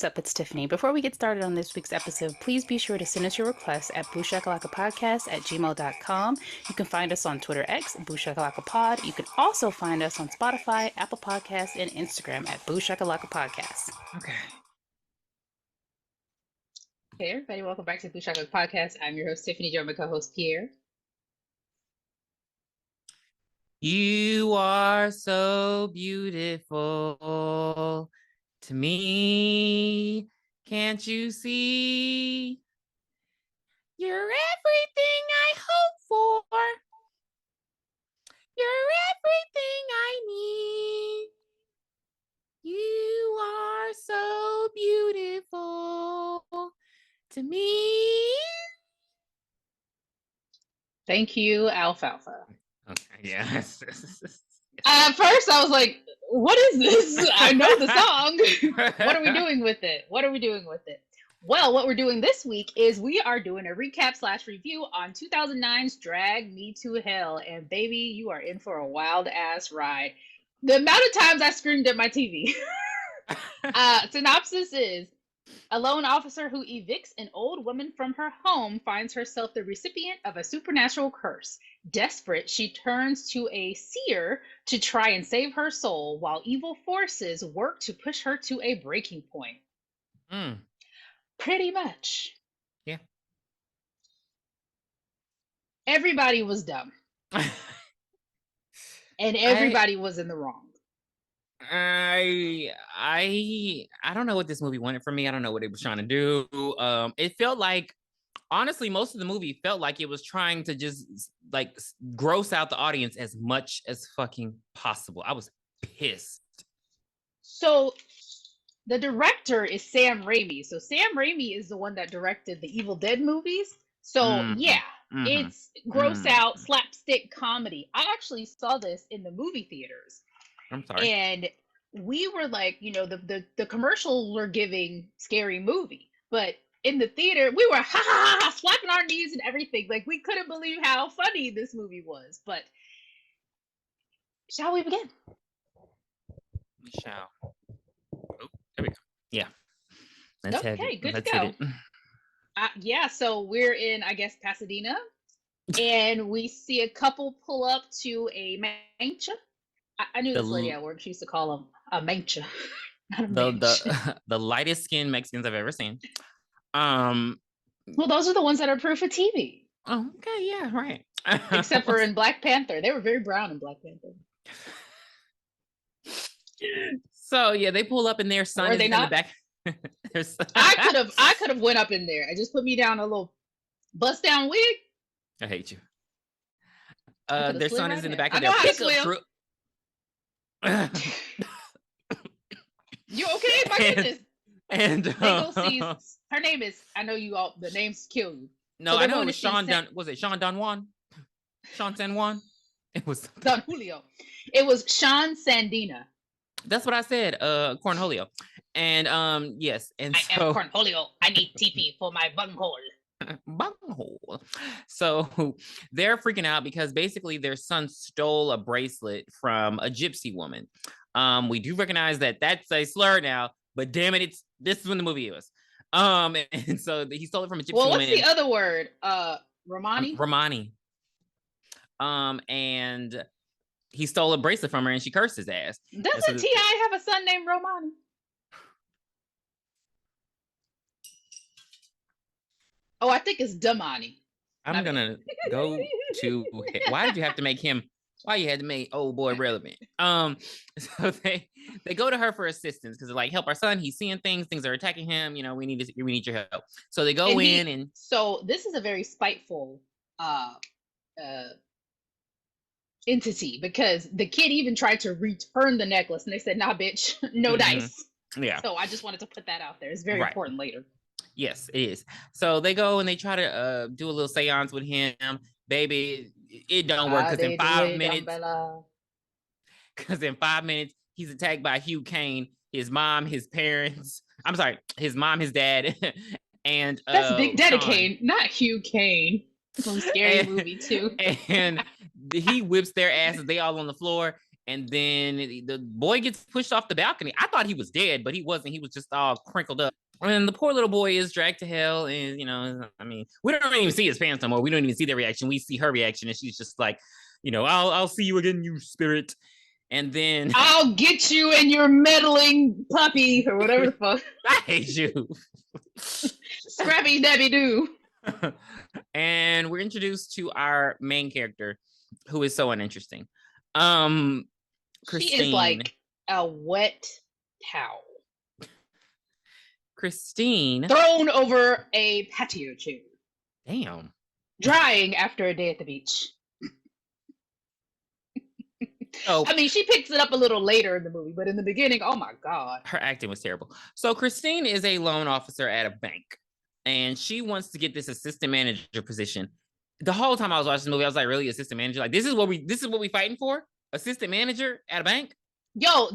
What's up? It's Tiffany. Before we get started on this week's episode, please be sure to send us your requests at booshakalakapodcast@gmail.com. You can find us on Twitter X, Booshakalakapod. You can also find us on Spotify, Apple Podcasts, and Instagram at Booshakalakapodcast. Okay. Hey everybody, welcome back to the Booshakalaka Podcast. I'm your host, Tiffany, joined by my co-host, Pierre. You are so beautiful to me. Can't you see? You're everything I hope for. You're everything I need. You are so beautiful to me. Thank you, Alfalfa. Okay, yes. At first, I was like, what is this? I know the song. What are we doing with it? Well, what we're doing this week is we are doing a recap/review on 2009's Drag Me to Hell. And baby, you are in for a wild ass ride. The amount of times I screamed at my TV. Synopsis is: a lone officer who evicts an old woman from her home finds herself the recipient of a supernatural curse. Desperate, she turns to a seer to try and save her soul, while evil forces work to push her to a breaking point. Pretty much. Yeah. Everybody was dumb. And everybody was in the wrong. I don't know what this movie wanted from me. I don't know what it was trying to do. It felt like, honestly, most of the movie felt like it was trying to just like gross out the audience as much as fucking possible. I was pissed. So the director is Sam Raimi. So Sam Raimi is the one that directed the Evil Dead movies. So it's gross out slapstick comedy. I actually saw this in the movie theaters. I'm sorry. And we were like, you know, the commercials were giving scary movie, but in the theater we were ha ha ha slapping our knees and everything. Like, we couldn't believe how funny this movie was. But shall we begin? We shall. Oh, there we go. Yeah. Let's go. Yeah, so we're in, I guess, Pasadena, and we see a couple pull up to a mancha. I knew this lady at work. She used to call them a mancha. The lightest skinned Mexicans I've ever seen. Well, those are the ones that are proof of TV. Oh, okay, yeah, right. Except for in Black Panther, they were very brown in Black Panther. So yeah, they pull up and their son is in the back. I could have went up in there and just put me down a little bust down wig. I hate you. Their son is in the back of their pickup truck. You okay? My goodness. And her name is, I know you all, the names kill you. No, I know it was Sean Don. Was it Sean Don Juan? Sean San Juan? It was Don Julio. It was Sean Sandina. That's what I said. Cornholio. And yes. And I am Cornholio. I need TP for my bunghole. Bunghole. So they're freaking out because basically their son stole a bracelet from a gypsy woman. We do recognize that that's a slur now, but damn it, this is when the movie is. And so he stole it from a gypsy woman. What's the other word? Romani? Romani. And he stole a bracelet from her and she cursed his ass. Doesn't T.I. have a son named Romani? Oh, I think it's Damani. I'm gonna go to. Why did you have to make him? Why you had to make old boy relevant? So they go to her for assistance because they're like, help our son. He's seeing things are attacking him. You know, we need your help. So they go in. So this is a very spiteful entity, because the kid even tried to return the necklace and they said, nah, bitch, no dice. Yeah. So I just wanted to put that out there. It's very important later. Yes, it is. So they go and they try to do a little seance with him. Baby, it don't work because in 5 minutes. Because in 5 minutes, he's attacked by Hugh Kane, his mom, his parents. I'm sorry, his mom, his dad, and that's Big Daddy Kane, not Hugh Kane. Some scary movie too. And he whips their asses. They all on the floor, And then the boy gets pushed off the balcony. I thought he was dead, but he wasn't. He was just all crinkled up. And the poor little boy is dragged to hell. And, you know, I mean, we don't even see his parents no more. We don't even see their reaction. We see her reaction. And she's just like, you know, I'll see you again, you spirit. And then I'll get you and your meddling puppy or whatever the fuck. I hate you. Scrappy Dabby Doo. And we're introduced to our main character, who is so uninteresting. Christine. She is like a wet towel. Christine. Thrown over a patio chair. Damn. Drying after a day at the beach. So, I mean, she picks it up a little later in the movie, but in the beginning, oh my God. Her acting was terrible. So Christine is a loan officer at a bank, and she wants to get this assistant manager position. The whole time I was watching the movie, I was like, really, assistant manager? Like, this is what we fighting for? Assistant manager at a bank? Yo,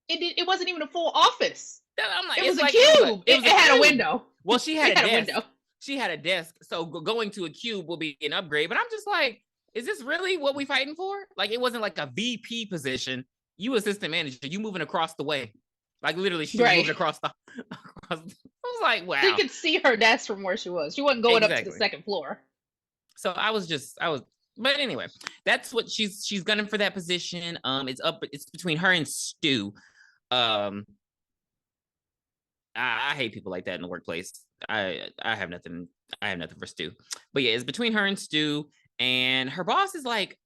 it wasn't even a full office. I'm like, it was a like, cube. It had a window. Well, she had a desk. Window. She had a desk, so going to a cube will be an upgrade. But I'm just like, is this really what we fighting for? Like, it wasn't like a VP position. You assistant manager, you moving across the way. Like, literally, she was moving across the... I was like, wow. You could see her desk from where she was. She wasn't going up to the second floor. So but anyway, that's what she's gunning for, that position. It's between her and Stu. I hate people like that in the workplace. I have nothing for Stu. But yeah, it's between her and Stu, and her boss is like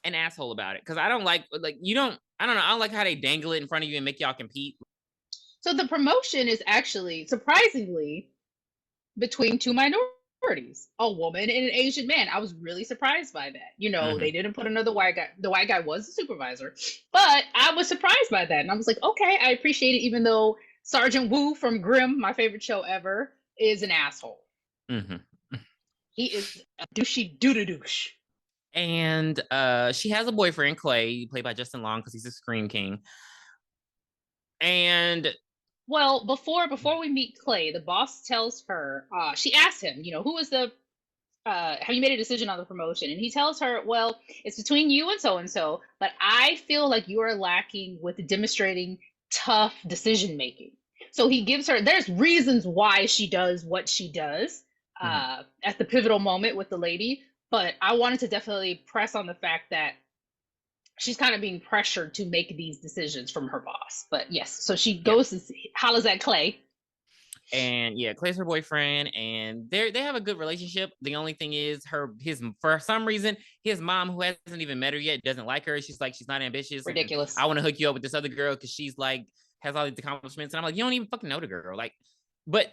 an asshole about it. Because I don't like I don't like how they dangle it in front of you and make y'all compete. So the promotion is actually surprisingly between two minorities, a woman and an Asian man. I was really surprised by that. You know, they didn't put another white guy. The white guy was the supervisor, but I was surprised by that. And I was like, okay, I appreciate it, even though Sergeant Wu from Grimm, my favorite show ever, is an asshole. He is a douchey douche. And she has a boyfriend, Clay, played by Justin Long, because he's a Scream King. And well, before we meet Clay, the boss tells her, she asks him, you know, who is the have you made a decision on the promotion? And he tells her, well, it's between you and so, but I feel like you are lacking with demonstrating tough decision making. So he gives her, there's reasons why she does what she does at the pivotal moment with the lady, but I wanted to definitely press on the fact that she's kind of being pressured to make these decisions from her boss. But yes, so she goes and hollers at Clay. And yeah, Clay's her boyfriend, and they have a good relationship. The only thing is for some reason, his mom, who hasn't even met her yet, doesn't like her. She's like, she's not ambitious. Ridiculous. I want to hook you up with this other girl because she's like, has all these accomplishments. And I'm like, you don't even fucking know the girl. Like, but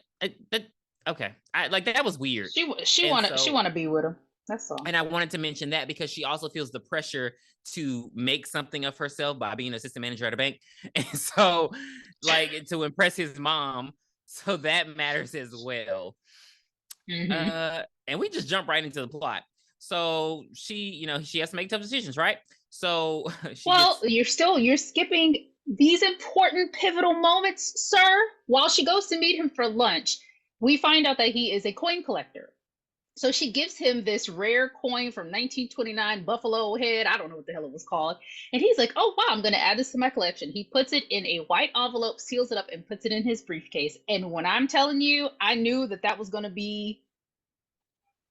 okay. That was weird. She want to be with him. That's all. And I wanted to mention that because she also feels the pressure to make something of herself by being an assistant manager at a bank. And so, like, to impress his mom. So that matters as well. And we just jump right into the plot. So she has to make tough decisions, right? So you're skipping these important pivotal moments, sir. While she goes to meet him for lunch, we find out that he is a coin collector. So she gives him this rare coin from 1929 Buffalo Head. I don't know what the hell it was called. And he's like, oh, wow, I'm going to add this to my collection. He puts it in a white envelope, seals it up, and puts it in his briefcase. And when I'm telling you, I knew that was going to be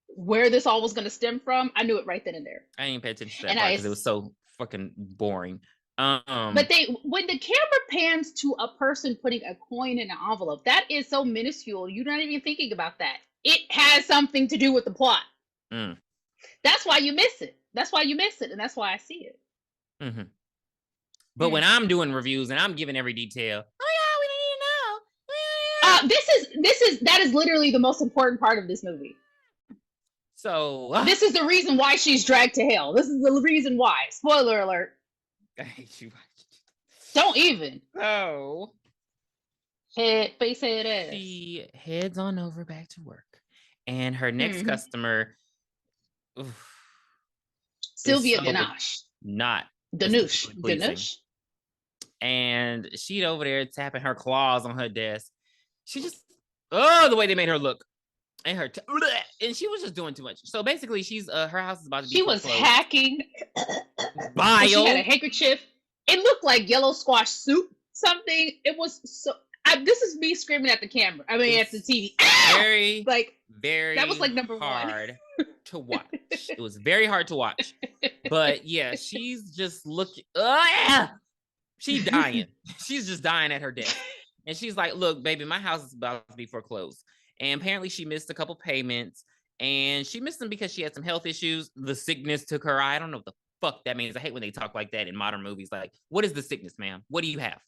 where this all was going to stem from. I knew it right then and there. I didn't pay attention to that part because it was so fucking boring. But when the camera pans to a person putting a coin in an envelope, that is so minuscule. You're not even thinking about that. It has something to do with the plot. That's why you miss it. And that's why I see it. But when I'm doing reviews and I'm giving every detail, we need to know. That is literally the most important part of this movie. So this is the reason why she's dragged to hell. This is the reason why. Spoiler alert. I hate you. Don't even. Oh. Face head ass. She heads on over back to work, and her next customer, Sylvia Ganesh. Not Ganesh. And she's over there tapping her claws on her desk. She just, the way they made her look. and and she was just doing too much. So basically, she's her house is about to be. She was hacking. Bile. She had a handkerchief. It looked like yellow squash soup. Something. It was so. This is me screaming at the camera. I mean, at the TV. Very very. That was like number hard to watch. It was very hard to watch. But yeah, she's just looking. She's dying. She's just dying at her desk. And she's like, look, baby, my house is about to be foreclosed. And apparently she missed a couple payments. And she missed them because she had some health issues. The sickness took her eye. I don't know what the fuck that means. I hate when they talk like that in modern movies. Like, what is the sickness, ma'am? What do you have?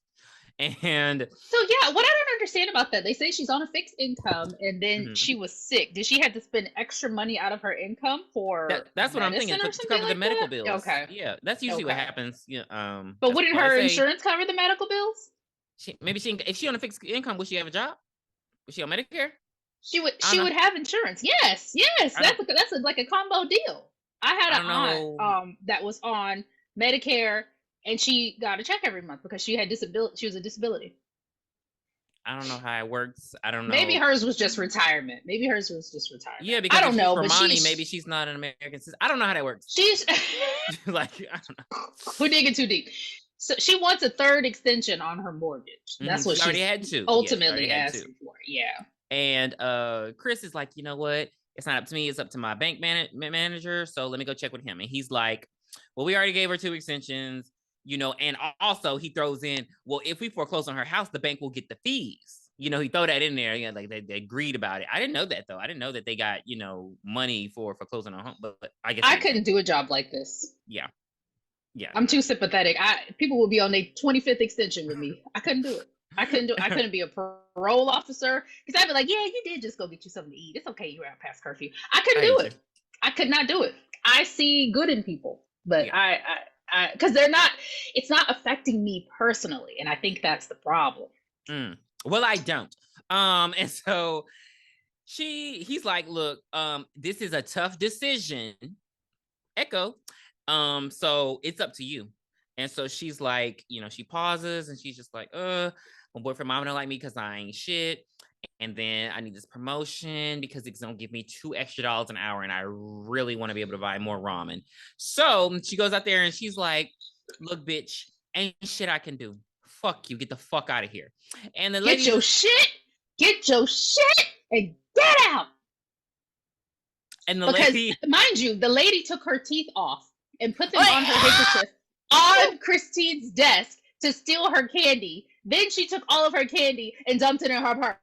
And so yeah, what I don't understand about that, they say she's on a fixed income and then she was sick. Did she have to spend extra money out of her income for that's what I'm thinking, to cover the medical bills? Okay. Yeah, that's usually what happens. Yeah. But wouldn't her insurance cover the medical bills? If she on a fixed income, would she have a job? Was she on Medicare? She would have insurance. Yes. That's like a combo deal. I had an aunt that was on Medicare. And she got a check every month because she had disability. She was a disability. I don't know how it works. I don't know. Maybe hers was just retirement. Yeah, because I don't know. But maybe she's not an American citizen. I don't know how that works. She's like, I don't know. We're digging too deep. So she wants a third extension on her mortgage. That's what she already had to. Ultimately asking for. Yeah. And Chris is like, you know what? It's not up to me. It's up to my bank manager. So let me go check with him. And he's like, well, we already gave her 2 extensions. You know, and also he throws in, well, if we foreclose on her house, the bank will get the fees. You know, he throw that in there. Yeah, like they agreed about it. I didn't know that though. I didn't know that they got, you know, money for foreclosing on home. But I guess I couldn't do a job like this. Yeah. I'm too sympathetic. People will be on their 25th extension with me. I couldn't do it. I couldn't be a parole officer because I'd be like, yeah, you did just go get you something to eat. It's okay. You're out past curfew. I couldn't do it. I could not do it. I see good in people, but because it's not affecting me personally. And I think that's the problem. Well, I don't. And so he's like, look, this is a tough decision. Echo. So it's up to you. And so she's like, you know, she pauses and she's just like, my boyfriend, mama don't like me because I ain't shit. And then I need this promotion because it's going to give me $2 extra an hour. And I really want to be able to buy more ramen. So she goes out there and she's like, look, bitch, ain't shit I can do. Fuck you. Get the fuck out of here. And the lady, get your shit and get out. And the lady, mind you, the lady took her teeth off and put them on her handkerchief on Christine's desk to steal her candy. Then she took all of her candy and dumped it in her purse.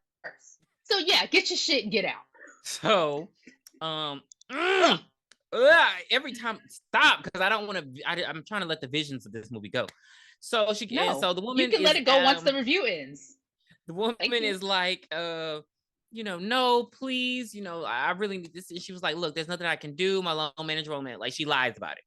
So yeah, get your shit and get out. So, every time, stop, because I don't want to. I'm trying to let the visions of this movie go. So so the woman, you can let it go once the review ends. The woman is like, you know, no, please, you know, I really need this. And she was like, look, there's nothing I can do. My loan manager won't. Like, she lies about it.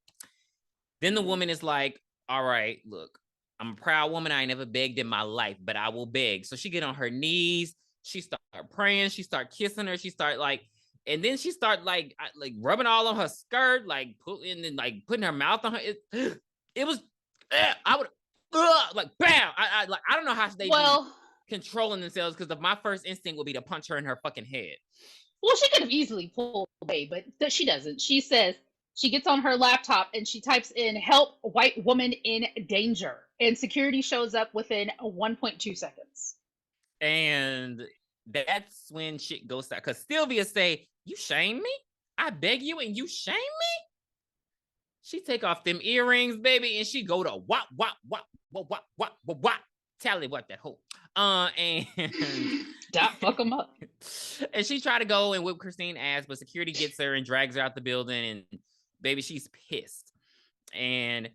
Then the woman is like, all right, look, I'm a proud woman. I ain't never begged in my life, but I will beg. So she get on her knees. She start praying. She start kissing her. She start like, and then she start like rubbing all on her skirt, like putting her mouth on her. It was, I would, like, bam. I don't know how they be controlling themselves, because my first instinct would be to punch her in her fucking head. Well, she could have easily pulled away, but she doesn't. She says, she gets on her laptop and she types in "help white woman in danger," and security shows up within 1.2 seconds. And that's when shit goes down. Because Sylvia say, you shame me? I beg you and you shame me? She take off them earrings, baby, and she go to what, tally what that hoe. And that fuck them up. And she tried to go and whip Christine's ass, but security gets her and drags her out the building, and baby, she's pissed. And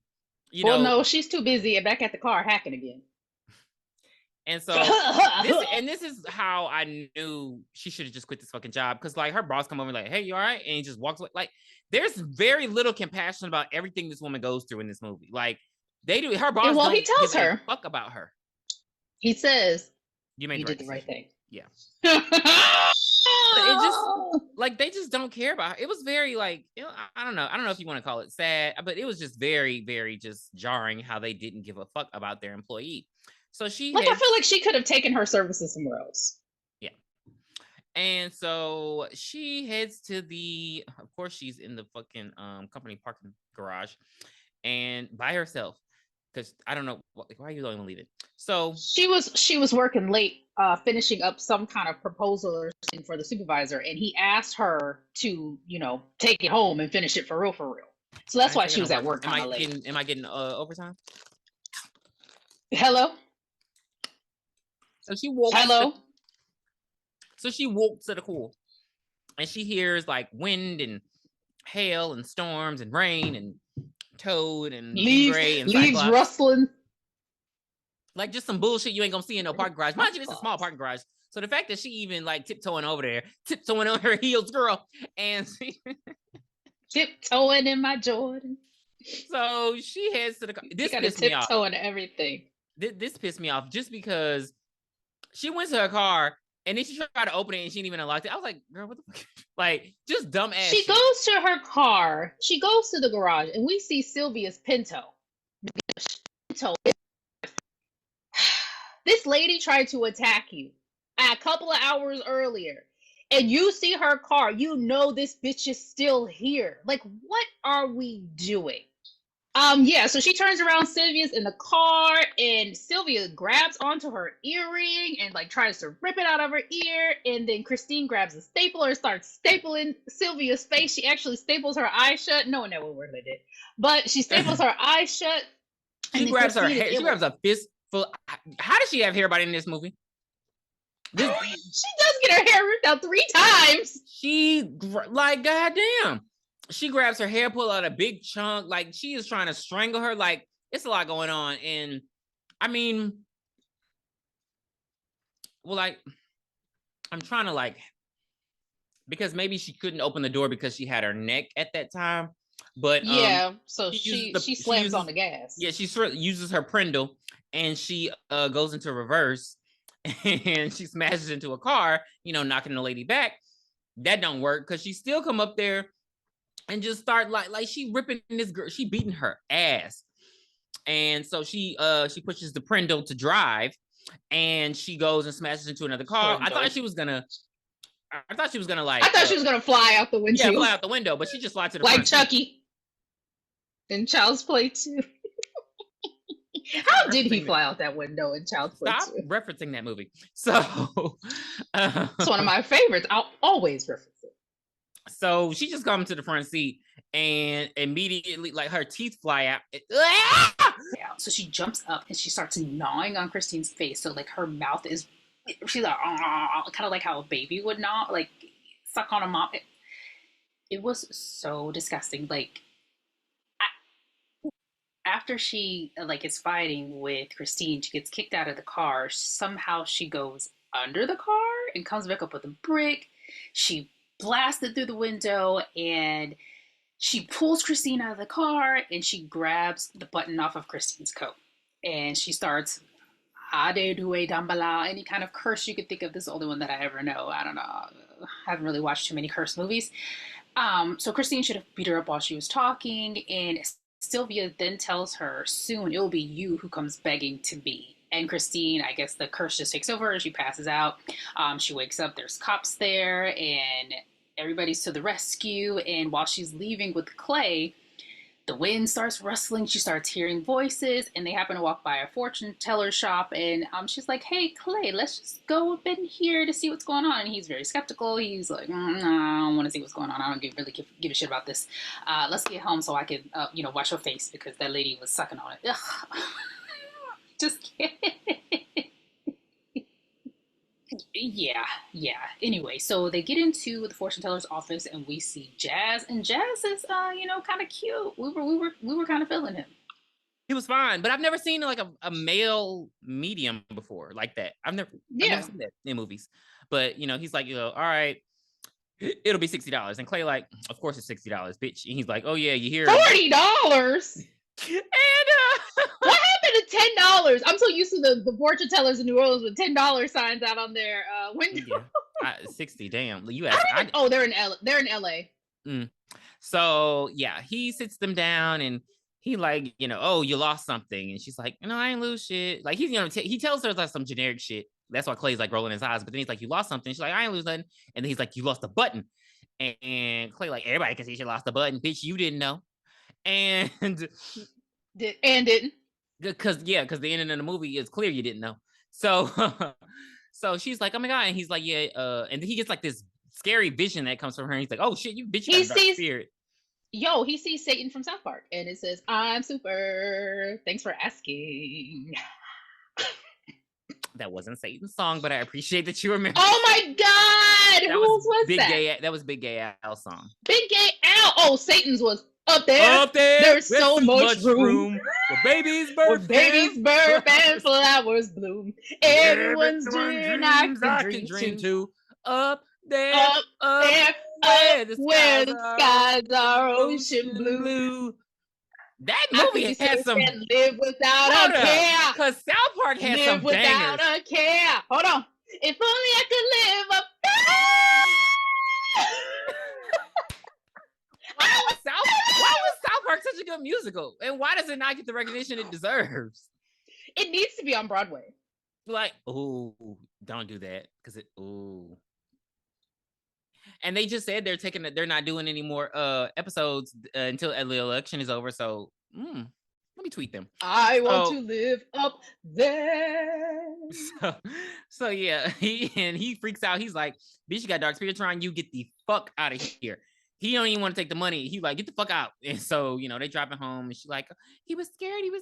no, she's too busy back at the car hacking again. And so this is how I knew she should have just quit this fucking job, because like her boss come over like, hey, you all right? And he just walks away. Like, there's very little compassion about everything this woman goes through in this movie. Like, they do. Her boss, he tells her, fuck about her. He says, you did the right thing. Yeah. It just, like, they just don't care about her. It was very, like, I don't know if you want to call it sad, but it was just very, very just jarring how they didn't give a fuck about their employee. So I feel like she could have taken her services somewhere else. Yeah. And so she heads to of course, she's in the fucking company parking garage and by herself. Because I don't know, why are you letting me leave it? So she was working late, finishing up some kind of proposal or something for the supervisor, and he asked her to, take it home and finish it for real. So that's why she was at work kind of late. Am I getting overtime? Hello. So she walks. Hello. So she walks to the pool, and she hears like wind and hail and storms and rain and toad and gray and leaves rustling. Like just some bullshit you ain't gonna see in no parking garage. Mind you, it's a small parking garage. So the fact that she even like tiptoeing over there, tiptoeing on her heels, girl, and she tiptoeing in my Jordan. So she heads to the car. This pissed me off. Tiptoeing everything. This pissed me off just because she went to her car and then she tried to open it and she didn't even unlock it. I was like, girl, what the fuck? Like, just dumb ass. She goes to her car. She goes to the garage and we see Sylvia's Pinto. This lady tried to attack you a couple of hours earlier and you see her car. You know this bitch is still here. Like, what are we doing? Yeah, so she turns around, Sylvia's in the car, and Sylvia grabs onto her earring and like tries to rip it out of her ear, and then Christine grabs a stapler and starts stapling Sylvia's face. She actually staples her eyes shut. No one knows what word I did. But she staples her eyes shut. She grabs her hair. She grabs a fistful. How does she have hair in this movie? She does get her hair ripped out 3 times. Like, goddamn. She grabs her hair, pull out a big chunk, like she is trying to strangle her. Like, it's a lot going on. And I mean, well, like, I'm trying to like, because maybe she couldn't open the door because she had her neck at that time. But yeah, so she slams on the gas. Yeah, she uses her Prindle and she goes into reverse and she smashes into a car, knocking the lady back. That don't work because she still come up there and just start like she ripping this girl, she beating her ass. And so she pushes the Prindle to drive and she goes and smashes into another car. I thought she was gonna fly out the window. Yeah, fly out the window, but she just flies to the like front Chucky in Child's Play 2. How did he fly out that window in Child's Play 2? Stop referencing that movie. So it's one of my favorites. I'll always reference it. So she just comes to the front seat and immediately, like, her teeth fly out. Yeah. So she jumps up and she starts gnawing on Christine's face. So like her mouth is, she's like, kind of like how a baby would gnaw, like suck on a mom. It was so disgusting. Like after she is fighting with Christine, she gets kicked out of the car. Somehow she goes under the car and comes back up with a brick. She blasted through the window and she pulls Christine out of the car and she grabs the button off of Christine's coat and she starts Ade Due Dambala, any kind of curse you could think of. This is the only one that I ever know. I don't know. I haven't really watched too many curse movies. So Christine should have beat her up while she was talking, and Sylvia then tells her, soon it will be you who comes begging to me. And Christine, I guess the curse just takes over and she passes out. She wakes up, there's cops there and everybody's to the rescue. And while she's leaving with Clay, the wind starts rustling. She starts hearing voices and they happen to walk by a fortune teller shop. And she's like, hey, Clay, let's just go up in here to see what's going on. And he's very skeptical. He's like, no, I don't want to see what's going on. I don't really give a shit about this. Let's get home so I can, wash her face because that lady was sucking on it. Ugh. Just kidding. Yeah. Anyway, so they get into the fortune teller's office and we see Jazz, and Jazz is, kind of cute. We were kind of feeling him. He was fine, but I've never seen like a male medium before like that. I've never seen that in movies. But he's like, all right, it'll be $60. And Clay like, of course it's $60, bitch. And he's like, oh yeah, you hear $40. And what happened to $10? I'm so used to the fortune tellers in New Orleans with $10 signs out on their window. Yeah. 60, damn. They're in LA. So yeah, he sits them down and he like, oh, you lost something, and she's like, no, I ain't lose shit. Like he's he tells her like some generic shit, That's why Clay's like rolling his eyes. But then he's like, you lost something. She's like, I ain't lose nothing. And then he's like, you lost a button. And Clay like, everybody can see she lost a button. Bitch, you didn't know. And didn't. Because the ending of the movie is clear you didn't know. So so she's like, oh my God. And he's like, yeah. And then he gets like this scary vision that comes from her. And he's like, oh shit, you bitch, you got a dark spirit. He sees Satan from South Park, and it says, I'm super. Thanks for asking. That wasn't Satan's song, but I appreciate that you remember. Oh my God! Whose was Big that? Gay, that was Big Gay Al's song. Big Gay Al. Oh, Satan's was up there. Up there. There's so much room. Where babies burp and flowers bloom. Everyone's dreams I can dream too. Up there. Where the skies are ocean blue. That movie has some. Live without a care. Because South Park has some without bangers. A care. Hold on. If only I could live up why was South Park such a good musical? And why does it not get the recognition it deserves? It needs to be on Broadway. Like, oh, don't do that. Because oh. And they just said they're not doing any more episodes until the election is over. So let me tweet them. I want to live up there. So yeah, he freaks out. He's like, bitch, you got dark spirits around you. Get the fuck out of here. He don't even want to take the money. He like, get the fuck out. And so, they drop him home. And she's like, he was scared. And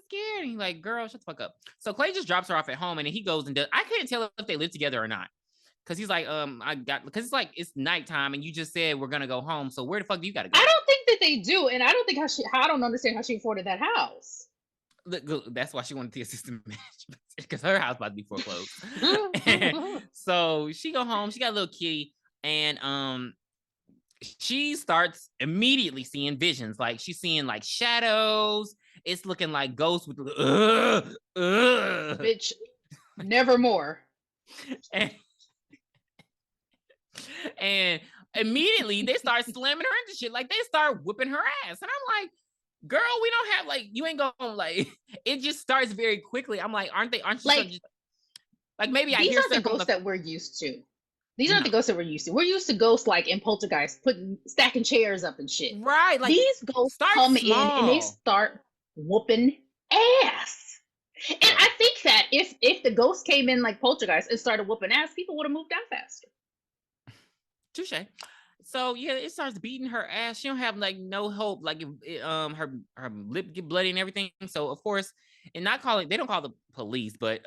he's like, girl, shut the fuck up. So Clay just drops her off at home. And then he goes and does. I can't tell if they live together or not. Because he's like, because it's like, it's nighttime and you just said we're going to go home. So where the fuck do you got to go? I don't think that they do. And I don't think I don't understand how she afforded that house. That's why she wanted the assistant management. Because her house about to be foreclosed. So she go home. She got a little kitty. And she starts immediately seeing visions. Like she's seeing like shadows. It's looking like ghosts with bitch, nevermore. And immediately they start slamming her into shit. Like they start whipping her ass. And I'm like, girl, we don't have like, you ain't going like, it just starts very quickly. I'm like, aren't you like, maybe I hear the ghosts that we're used to. These aren't the ghosts that we're used to. We're used to ghosts like in Poltergeist, stacking chairs up and shit. Right. Like these ghosts come in and they start whooping ass. And I think that if the ghost came in like Poltergeist and started whooping ass, people would have moved out faster. Touche. So yeah, it starts beating her ass. She don't have like no hope. Like her lip get bloody and everything. So of course, and they don't call the police, but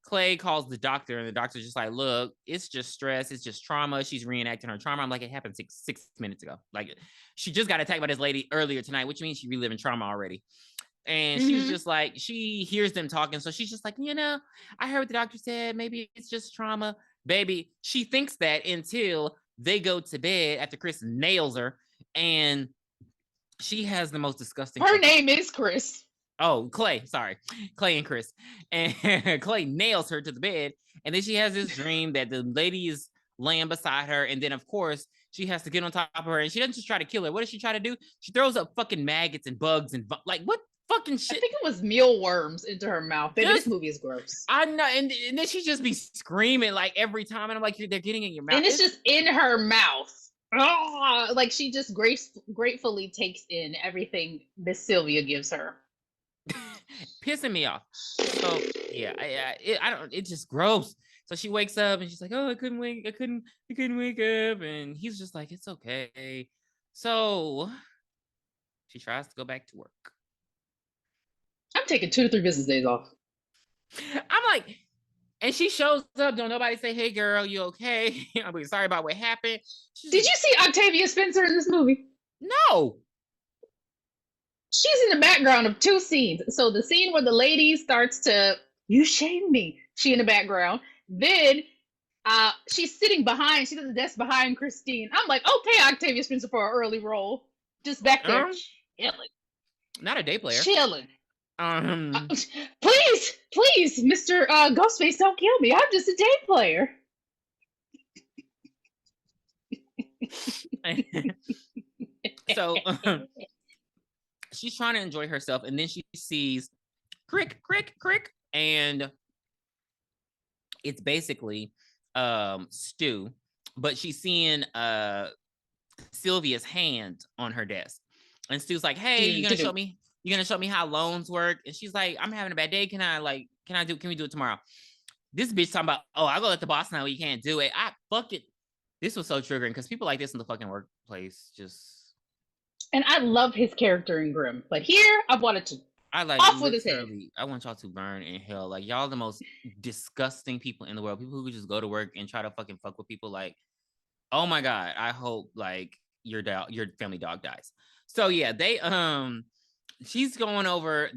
Clay calls the doctor, and the doctor's just like, look, it's just stress, it's just trauma. She's reenacting her trauma. I'm like, it happened six minutes ago. Like she just got attacked by this lady earlier tonight, which means she reliving trauma already. And she's just like, she hears them talking, so she's just like, I heard what the doctor said. Maybe it's just trauma. Baby, she thinks that until they go to bed after Chris nails her, and she has the most disgusting. Her name is Chris. Oh, Clay. Sorry, Clay and Chris. And Clay nails her to the bed, and then she has this dream that the lady is laying beside her, and then of course she has to get on top of her, and she doesn't just try to kill her. What does she try to do? She throws up fucking maggots and bugs and like what? Fucking shit. I think it was mealworms into her mouth. Baby, this movie is gross. I know, and then she just be screaming like every time, and I'm like, they're getting in your mouth, and it's just in her mouth. Oh, like she just gratefully takes in everything Miss Sylvia gives her, pissing me off. So yeah, it's just gross. So she wakes up and she's like, oh, I couldn't wake up, and he's just like, it's okay. So she tries to go back to work. I'm taking 2 to 3 business days off. I'm like, and she shows up. Don't nobody say, hey, girl, you okay? I'm sorry about what happened. Did you see Octavia Spencer in this movie? No. She's in the background of 2 scenes. So the scene where the lady starts to, you shame me. She in the background. Then she's sitting behind. She's at the desk behind Christine. I'm like, okay, Octavia Spencer for an early role. Just back there chilling. Not a day player. Chilling. Please, Mr. Ghostface, don't kill me. I'm just a day player. So she's trying to enjoy herself, and then she sees crick, and it's basically Stu, but she's seeing Sylvia's hand on her desk. And Stu's like, hey, you're gonna show me how loans work? And she's like, I'm having a bad day. Can we do it tomorrow? This bitch talking about, oh, I'll go let the boss know you can't do it. Fuck it. This was so triggering because people like this in the fucking workplace just. And I love his character in Grimm, but here I wanted to off with his head. I want y'all to burn in hell. Like, y'all the most disgusting people in the world. People who just go to work and try to fucking fuck with people. Like, oh my God, I hope like your family dog dies. So yeah, they she's going over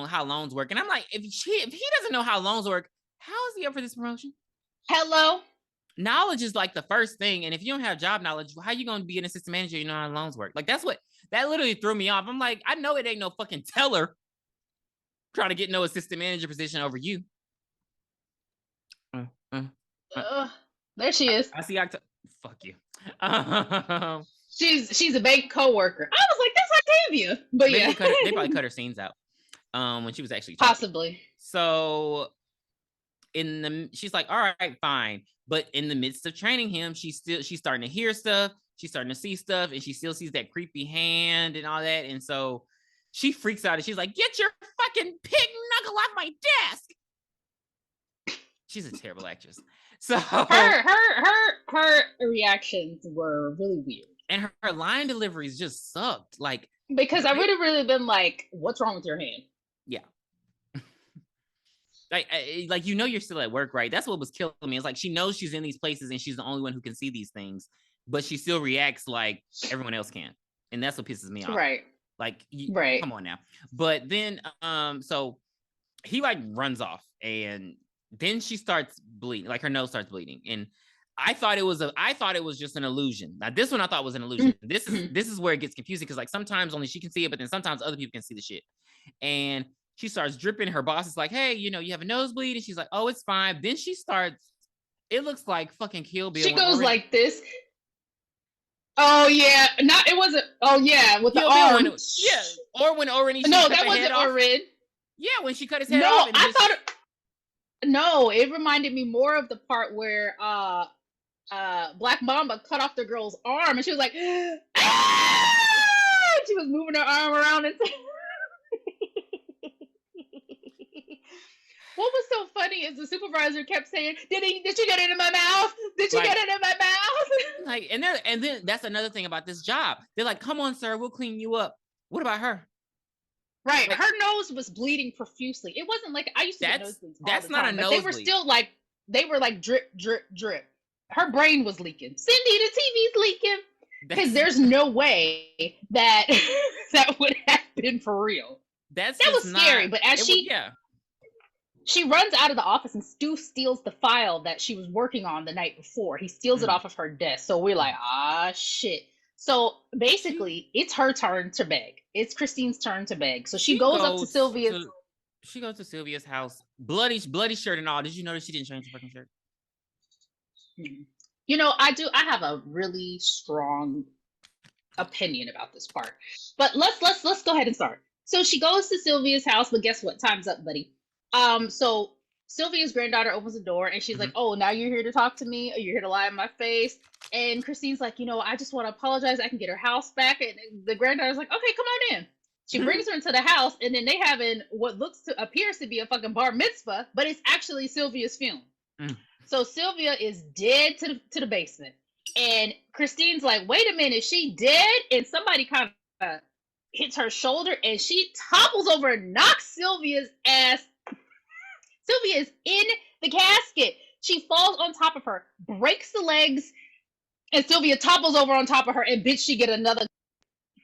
how loans work. And I'm like, if he doesn't know how loans work, how is he up for this promotion? Hello? Knowledge is like the first thing. And if you don't have job knowledge, how you going to be an assistant manager? You know how loans work. Like, that literally threw me off. I'm like, I know it ain't no fucking teller trying to get no assistant manager position over you. There she is. I see. Fuck you. She's a bank coworker. I was like, that's Octavia. But maybe yeah, they probably cut her scenes out when she was actually talking. Possibly. So she's like, all right, fine. But in the midst of training him, she's starting to hear stuff. She's starting to see stuff, and she still sees that creepy hand and all that. And so she freaks out and she's like, get your fucking pig knuckle off my desk. She's a terrible actress. So her reactions were really weird. And her line deliveries just sucked. Like, because I would have really been like, what's wrong with your hand? Yeah. like you're still at work, right? That's what was killing me. It's like she knows she's in these places and she's the only one who can see these things, but she still reacts like everyone else can. And that's what pisses me off. Right. Like, come on now. But then, so he like runs off and then she starts bleeding, like her nose starts bleeding. And I thought it was just an illusion. Now this one I thought was an illusion. This is where it gets confusing because like sometimes only she can see it, but then sometimes other people can see the shit. And she starts dripping. Her boss is like, hey, you have a nosebleed. And she's like, oh, it's fine. Then she starts, it looks like fucking Kill Bill. She goes like this. Oh yeah. It wasn't. Oh yeah. With Kill the arm. Or when Oren. No, that wasn't Oren. Yeah. When she cut his head off. No, I thought no, it reminded me more of the part where Black Mamba cut off the girl's arm and she was like, ah! She was moving her arm around and what was so funny is the supervisor kept saying, did you get it in my mouth? Did you get it in my mouth? Like, and then that's another thing about this job. They're like, come on, sir, we'll clean you up. What about her? Right. Like, her nose was bleeding profusely. It wasn't like I used to get nosebleeds. That's not a nosebleed. They were still like, drip, drip, drip. Her brain was leaking. Cindy, the TV's leaking. Because there's no way that that would have been for real. That was scary. But as she runs out of the office and Stu steals the file that she was working on the night before. He steals it off of her desk. So we're like, shit. So basically, it's her turn to beg. It's Christine's turn to beg. So she goes up to Sylvia's. She goes to Sylvia's house, bloody shirt and all. Did you notice she didn't change her fucking shirt? I have a really strong opinion about this part. But let's go ahead and start. So she goes to Sylvia's house, but guess what? Time's up, buddy. So Sylvia's granddaughter opens the door and she's like, oh, now you're here to talk to me? Or you're here to lie in my face? And Christine's like, I just want to apologize. I can get her house back. And the granddaughter's like, okay, come on in. She brings her into the house and then they having what appears to be a fucking bar mitzvah, but it's actually Sylvia's funeral. So Sylvia is dead to the basement. And Christine's like, wait a minute, she dead? And somebody kind of hits her shoulder and she topples over and knocks Sylvia's ass. Sylvia is in the casket. She falls on top of her, breaks the legs, and Sylvia topples over on top of her, and bitch, she get another.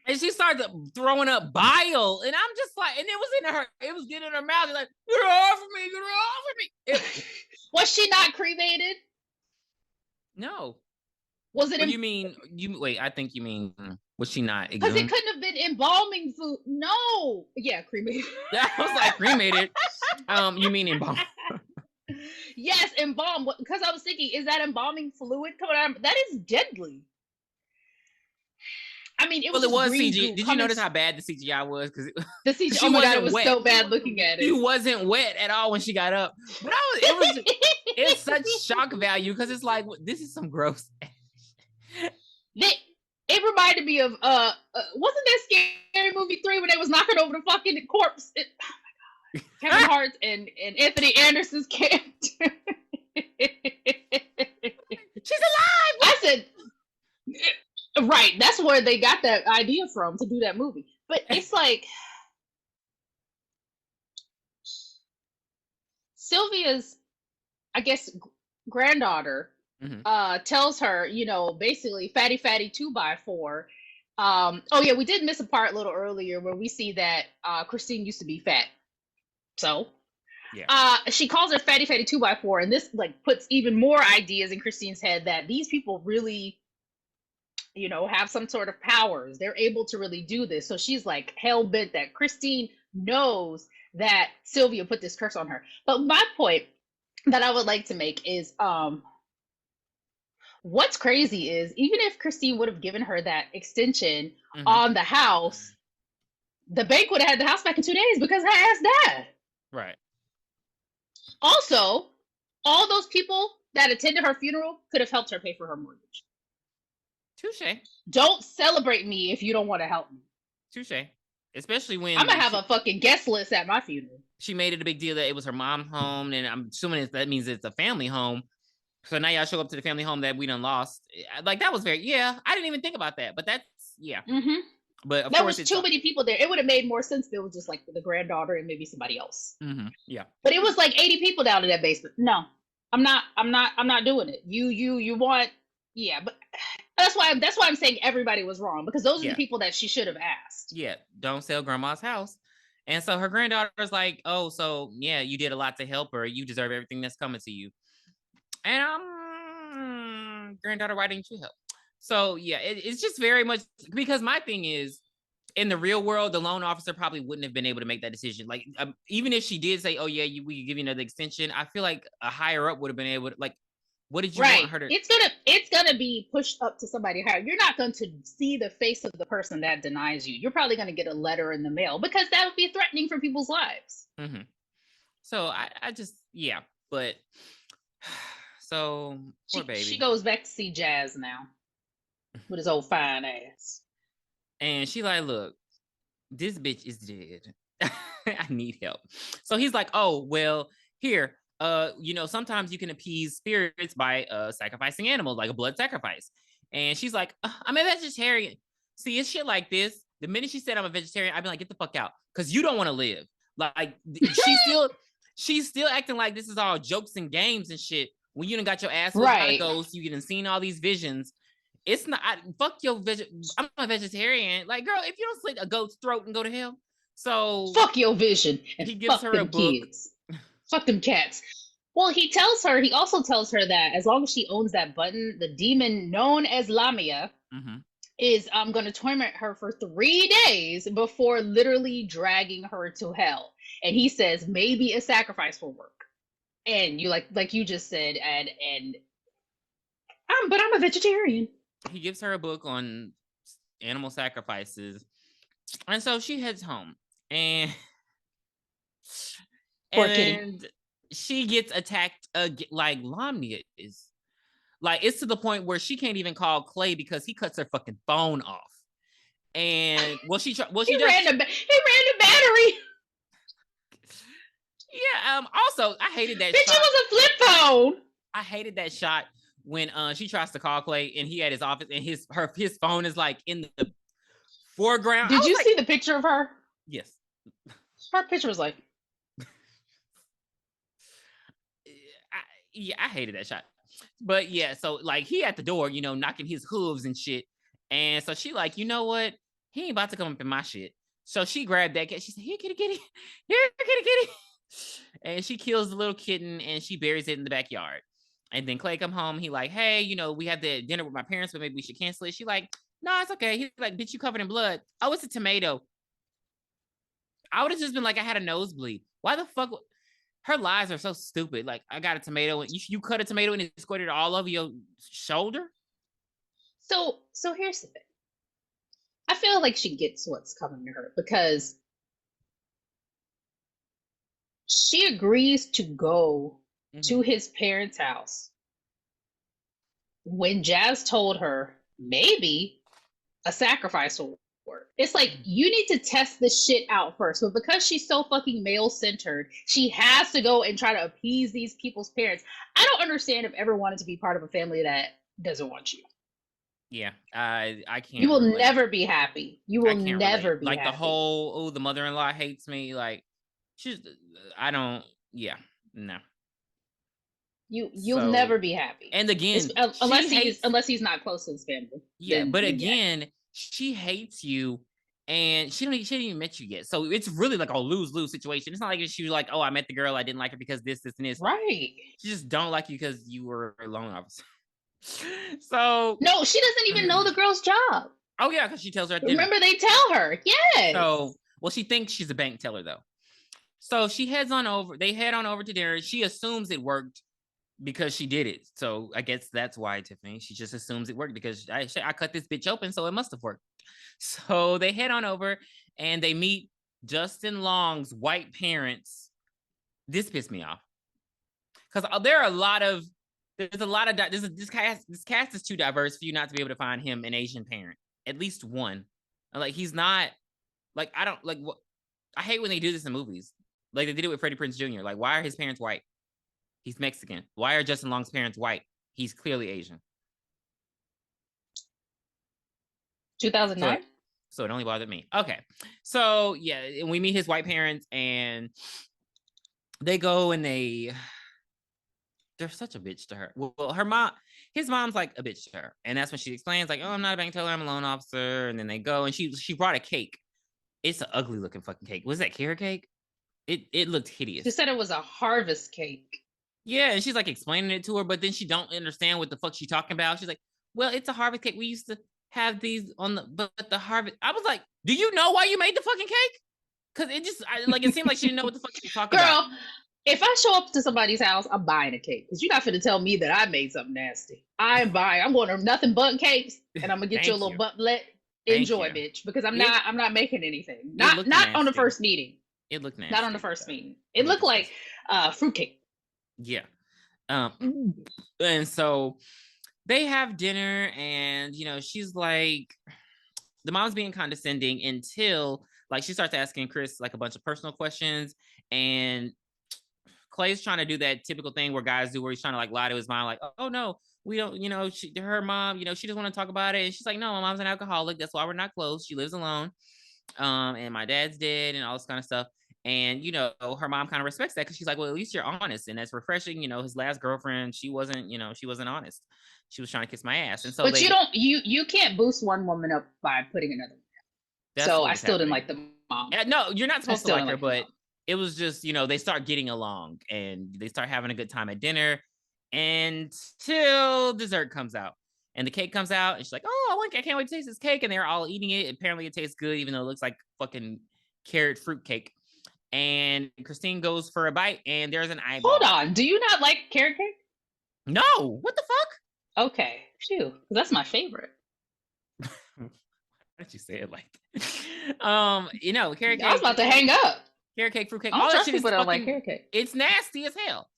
And she starts throwing up bile, and I'm just like, and it was getting in her mouth. Like, get her off of me, get her off of me. Was she not cremated? No. Was it? You mean? Wait, I think you mean. Was she not? Because it couldn't have been embalming food. No. Yeah, cremated. I was like cremated. You mean embalm? Yes, embalm. Because I was thinking, is that embalming fluid coming out? That is deadly. I mean, it was CGI. Did you notice how bad the CGI was? Because the CGI, oh my god, it was so bad looking at it. She wasn't wet at all when she got up. But it's such shock value because it's like, this is some gross. It reminded me of wasn't that Scary Movie 3 when they was knocking over the fucking corpse? Oh my god, Kevin Hart and Anthony Anderson's character. She's alive. I said, right. That's where they got that idea from to do that movie. But it's like Sylvia's, I guess, granddaughter tells her, basically fatty 2x4. Oh yeah, we did miss a part a little earlier where we see that Christine used to be fat. So yeah. She calls her fatty 2x4, and this like puts even more ideas in Christine's head that these people really, have some sort of powers. They're able to really do this. So she's like hell bent that Christine knows that Sylvia put this curse on her. But my point that I would like to make is what's crazy is even if Christine would have given her that extension on the house, the bank would have had the house back in 2 days because her ass died. Right. Also, all those people that attended her funeral could have helped her pay for her mortgage. Touche. Don't celebrate me if you don't want to help me. Touche. Especially when I'm gonna have a fucking guest list at my funeral. She made it a big deal that it was her mom's home, and I'm assuming that means it's a family home. So now y'all show up to the family home that we done lost. Like that was I didn't even think about that, but that's But of course, was too many people there. It would have made more sense if it was just like the granddaughter and maybe somebody else. Yeah. But it was like 80 people down in that basement. No, I'm not doing it. You want, but that's why I'm saying everybody was wrong, because those are the people that she should have asked. Yeah, don't sell grandma's house. And so her granddaughter's like, oh, so yeah, you did a lot to help her. You deserve everything that's coming to you. And granddaughter, why didn't you help? So yeah, it's just very much because my thing is, in the real world, the loan officer probably wouldn't have been able to make that decision. Like, even if she did say, oh yeah, we give you another extension, I feel like a higher up would have been able to, like, what did you want her to? It's gonna be pushed up to somebody higher. You're not going to see the face of the person that denies you. You're probably going to get a letter in the mail, because that would be threatening for people's lives. So I just but so poor baby. She goes back to see Jazz now with his old fine ass, and she like, look, this bitch is dead. I need help. So he's like, oh well, here. Sometimes you can appease spirits by sacrificing animals, like a blood sacrifice. And she's like, I'm a vegetarian. See, it's shit like this. The minute she said I'm a vegetarian, I'd be like, get the fuck out, because you don't want to live. Like, she's still acting like this is all jokes and games and shit. When you done got your ass looked by a ghost, you done seen all these visions. It's not, fuck your I'm a vegetarian. Like, girl, if you don't slit a goat's throat and go to hell, so fuck your vision. And he gives her a book. Kids. Fuck them cats. Well, he also tells her that as long as she owns that button, the demon known as Lamia is going to torment her for 3 days before literally dragging her to hell. And he says maybe a sacrifice will work. And you like you just said, but I'm a vegetarian. He gives her a book on animal sacrifices, and so she heads home, and she gets attacked like Lamia is. Like, it's to the point where she can't even call Clay because he cuts her fucking phone off. And he ran the battery. Yeah. Also, I hated that. Bitch, it was a flip phone. I hated that shot when she tries to call Clay and he at his office and his phone is like in the foreground. Did you see the picture of her? Yes. Her picture was like. I hated that shot. But yeah, so like he at the door, knocking his hooves and shit. And so she like, you know what? He ain't about to come up in my shit. So she grabbed that cat. She said, here, kitty, kitty. Here, kitty, kitty. And she kills the little kitten and she buries it in the backyard. And then Clay come home. He like, hey, we had the dinner with my parents, but maybe we should cancel it. She like, no, it's okay. He's like, bitch, you covered in blood. Oh, it's a tomato. I would have just been like, I had a nosebleed. Why the fuck? Her lies are so stupid. Like, I got a tomato and you cut a tomato and it squirted all over your shoulder. So here's the thing. I feel like she gets what's coming to her because she agrees to go to his parents' house when Jazz told her maybe a sacrifice will work. It's like, you need to test this shit out first. But because she's so fucking male-centered, she has to go and try to appease these people's parents. I don't understand if ever wanted to be part of a family that doesn't want you. Yeah, I can't. You will never be happy. You will never be like happy. The whole, the mother-in-law hates me. Like, I don't. Yeah, no. You'll never be happy. And again, unless he's not close to his family. Yeah, but again, she hates you, and she didn't even met you yet. So it's really like a lose-lose situation. It's not like she was like, oh, I met the girl, I didn't like her because this, and this. Right. She just don't like you because you were a loan officer. So no, she doesn't even know the girl's job. Oh yeah, because she tells her at dinner. Remember, they tell her. Yes. So, well, she thinks she's a bank teller though. So she heads on over. They head on over to dinner. She assumes it worked because she did it. So I guess that's why, Tiffany. She just assumes it worked because I cut this bitch open, so it must have worked. So they head on over and they meet Justin Long's white parents. This pissed me off because there are a lot of. There's a lot of this cast is too diverse for you not to be able to find him an Asian parent, at least one. Like, he's not like, I don't like what I hate when they do this in movies. Like they did it with Freddie Prinze Jr. Like, why are his parents white? He's Mexican. Why are Justin Long's parents white? He's clearly Asian. 2009. So it only bothered me. Okay, so yeah, and we meet his white parents, and they go and they're such a bitch to her. Well, his mom's like a bitch to her. And that's when she explains, like, oh, I'm not a bank teller, I'm a loan officer. And then they go, and she brought a cake. It's an ugly looking fucking cake. Was that carrot cake? It looked hideous. She said it was a harvest cake. Yeah, and she's like explaining it to her, but then she don't understand what the fuck she's talking about. She's like, well, it's a harvest cake. We used to have these on but the harvest. I was like, do you know why you made the fucking cake? Because it seemed like she didn't know what the fuck she was talking about. Girl, if I show up to somebody's house, I'm buying a cake. Because you're not finna tell me that I made something nasty. I'm going to nothing but cakes, and I'm gonna get you a little butt. Enjoy, bitch. Because I'm not making anything. Not on the first meeting. It looked nasty. Not on the first meeting. It looked like fruitcake. Yeah. And so they have dinner, and she's like, the mom's being condescending until like she starts asking Chris like a bunch of personal questions, and Clay's trying to do that typical thing where guys do, where he's trying to like lie to his mom, like, oh no, we don't, her mom, she doesn't want to talk about it. And she's like, no, my mom's an alcoholic. That's why we're not close. She lives alone. And my dad's dead and all this kind of stuff. And, her mom kind of respects that because she's like, well, at least you're honest. And that's refreshing. His last girlfriend, she wasn't honest. She was trying to kiss my ass. And so but you can't boost one woman up by putting another one down. So I still didn't like the mom. No, you're not supposed to like her, but it was just, they start getting along and they start having a good time at dinner until dessert comes out. And the cake comes out and she's like, oh, I can't wait to taste this cake. And they're all eating it. Apparently it tastes good, even though it looks like fucking carrot fruit cake. And Christine goes for a bite and there's an eyeball. Hold on. Do you not like carrot cake? No. What the fuck? Okay. Phew. That's my favorite. Why did you say it like that? Carrot cake. I was about to hang up. Carrot cake, fruit cake. All that shit is don't like carrot cake. It's nasty as hell.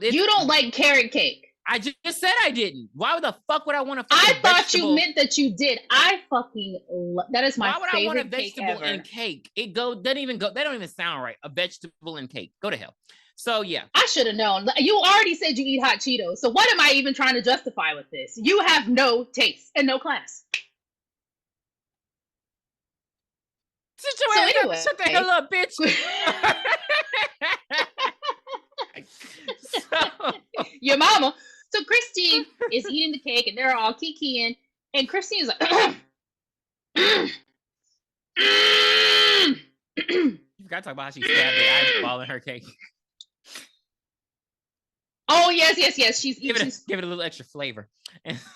You don't like carrot cake. I just said I didn't. Why the fuck would I want to? I thought you meant that you did. I fucking that is my favorite. Why would I want a vegetable in cake? They don't even sound right. A vegetable in cake. Go to hell. So yeah, I should have known. You already said you eat hot Cheetos. So what am I even trying to justify with this? You have no taste and no class. So anyway, shut the hell up, bitch. Your mama. So Christine is eating the cake, and they're all kikiing, and Christine's like, you forgot to talk about how she stabbed the eyeball in her cake. Oh yes. She's give it a little extra flavor.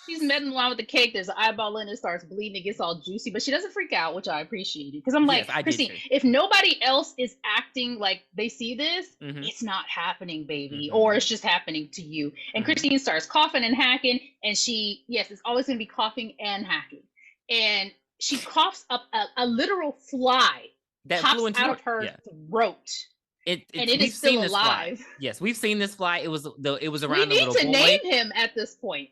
She's meddling along with the cake. There's an eyeball in it, starts bleeding, it gets all juicy, but she doesn't freak out, which I appreciated. Because I'm like, Christine, if nobody else is acting like they see this, it's not happening, baby. Or it's just happening to you. And Christine starts coughing and hacking, and it's always gonna be coughing and hacking. And she coughs up a literal fly that pops out of her throat. And it is still alive. Fly. Yes, we've seen this fly. It was around the little boy. We need to name him at this point.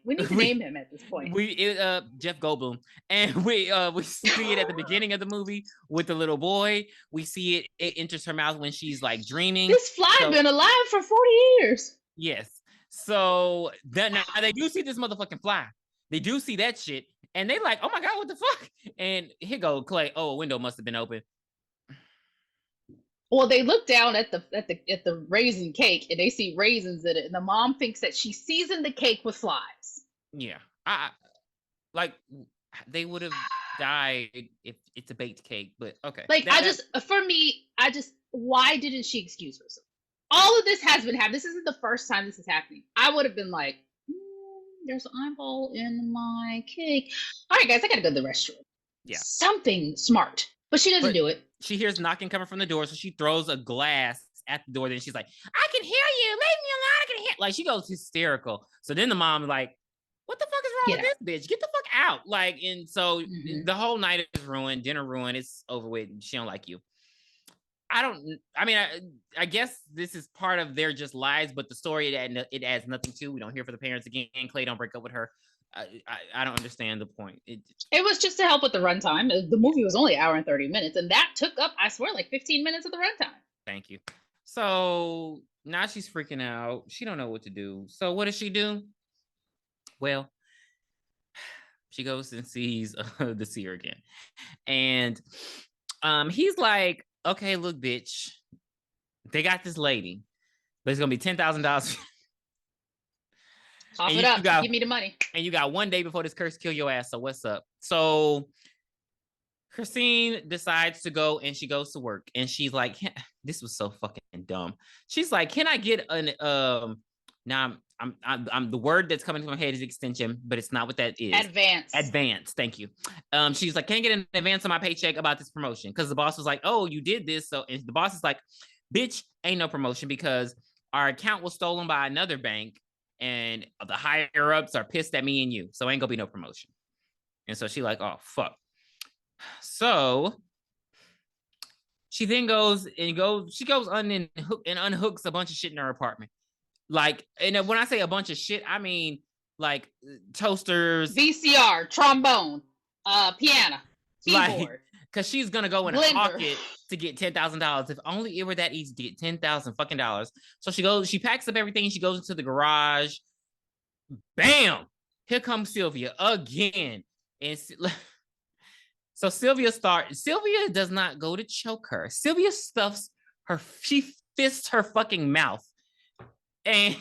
Jeff Goldblum, and we see it at the beginning of the movie with the little boy. We see it enters her mouth when she's like dreaming. This fly been alive for 40 years. Yes. So now they do see this motherfucking fly. They do see that shit, and they like, oh my god, what the fuck? And here go Clay. Oh, a window must have been open. Well, they look down at the raisin cake and they see raisins in it, and the mom thinks that she seasoned the cake with flies. Yeah, they would have died if it's a baked cake, but okay. Like why didn't she excuse herself? All of this has been happening. This isn't the first time this is happening. I would have been like, there's an eyeball in my cake. All right, guys, I gotta go to the restroom. Yeah, something smart. But she doesn't do it. She hears knocking coming from the door, so she throws a glass at the door. Then she's like, I can hear you. Leave me alone. I can hear. Like, she goes hysterical. So then the mom is like, what the fuck is wrong with this bitch? Get the fuck out. Like, and so the whole night is ruined. Dinner ruined. It's over with. She don't like you. I guess this is part of their just lies, but the story, it adds nothing to. We don't hear from the parents again. Clay don't break up with her. I don't understand the point. It was just to help with the runtime. The movie was only an hour and 30 minutes, and that took up, I swear, like 15 minutes of the runtime. Thank you. So now she's freaking out. She don't know what to do. So what does she do? Well, she goes and sees the seer again. And he's like, okay, look, bitch, they got this lady, but it's going to be $10,000. Off it up. Give me the money. And you got one day before this curse kill your ass. So what's up? So Christine decides to go, and she goes to work, and she's like, this was so fucking dumb. She's like, can I get an now I'm the word that's coming to my head is extension, but it's not what that is. Advance. Thank you. She's like, can I get an advance on my paycheck about this promotion? Because the boss was like, oh, you did this. So and the boss is like, bitch, ain't no promotion because our account was stolen by another bank. And the higher ups are pissed at me and you. So ain't gonna be no promotion. And so she like, oh, fuck. So she then goes and unhooks a bunch of shit in her apartment. Like, and when I say a bunch of shit, I mean like toasters, VCR, trombone, piano, keyboard. Like, cause she's gonna go and hawk it to get $10,000. If only it were that easy to get $10,000 fucking dollars. So she packs up everything. She goes into the garage. Bam! Here comes Sylvia again. And so Sylvia does not go to choke her. Sylvia stuffs her. She fists her fucking mouth, and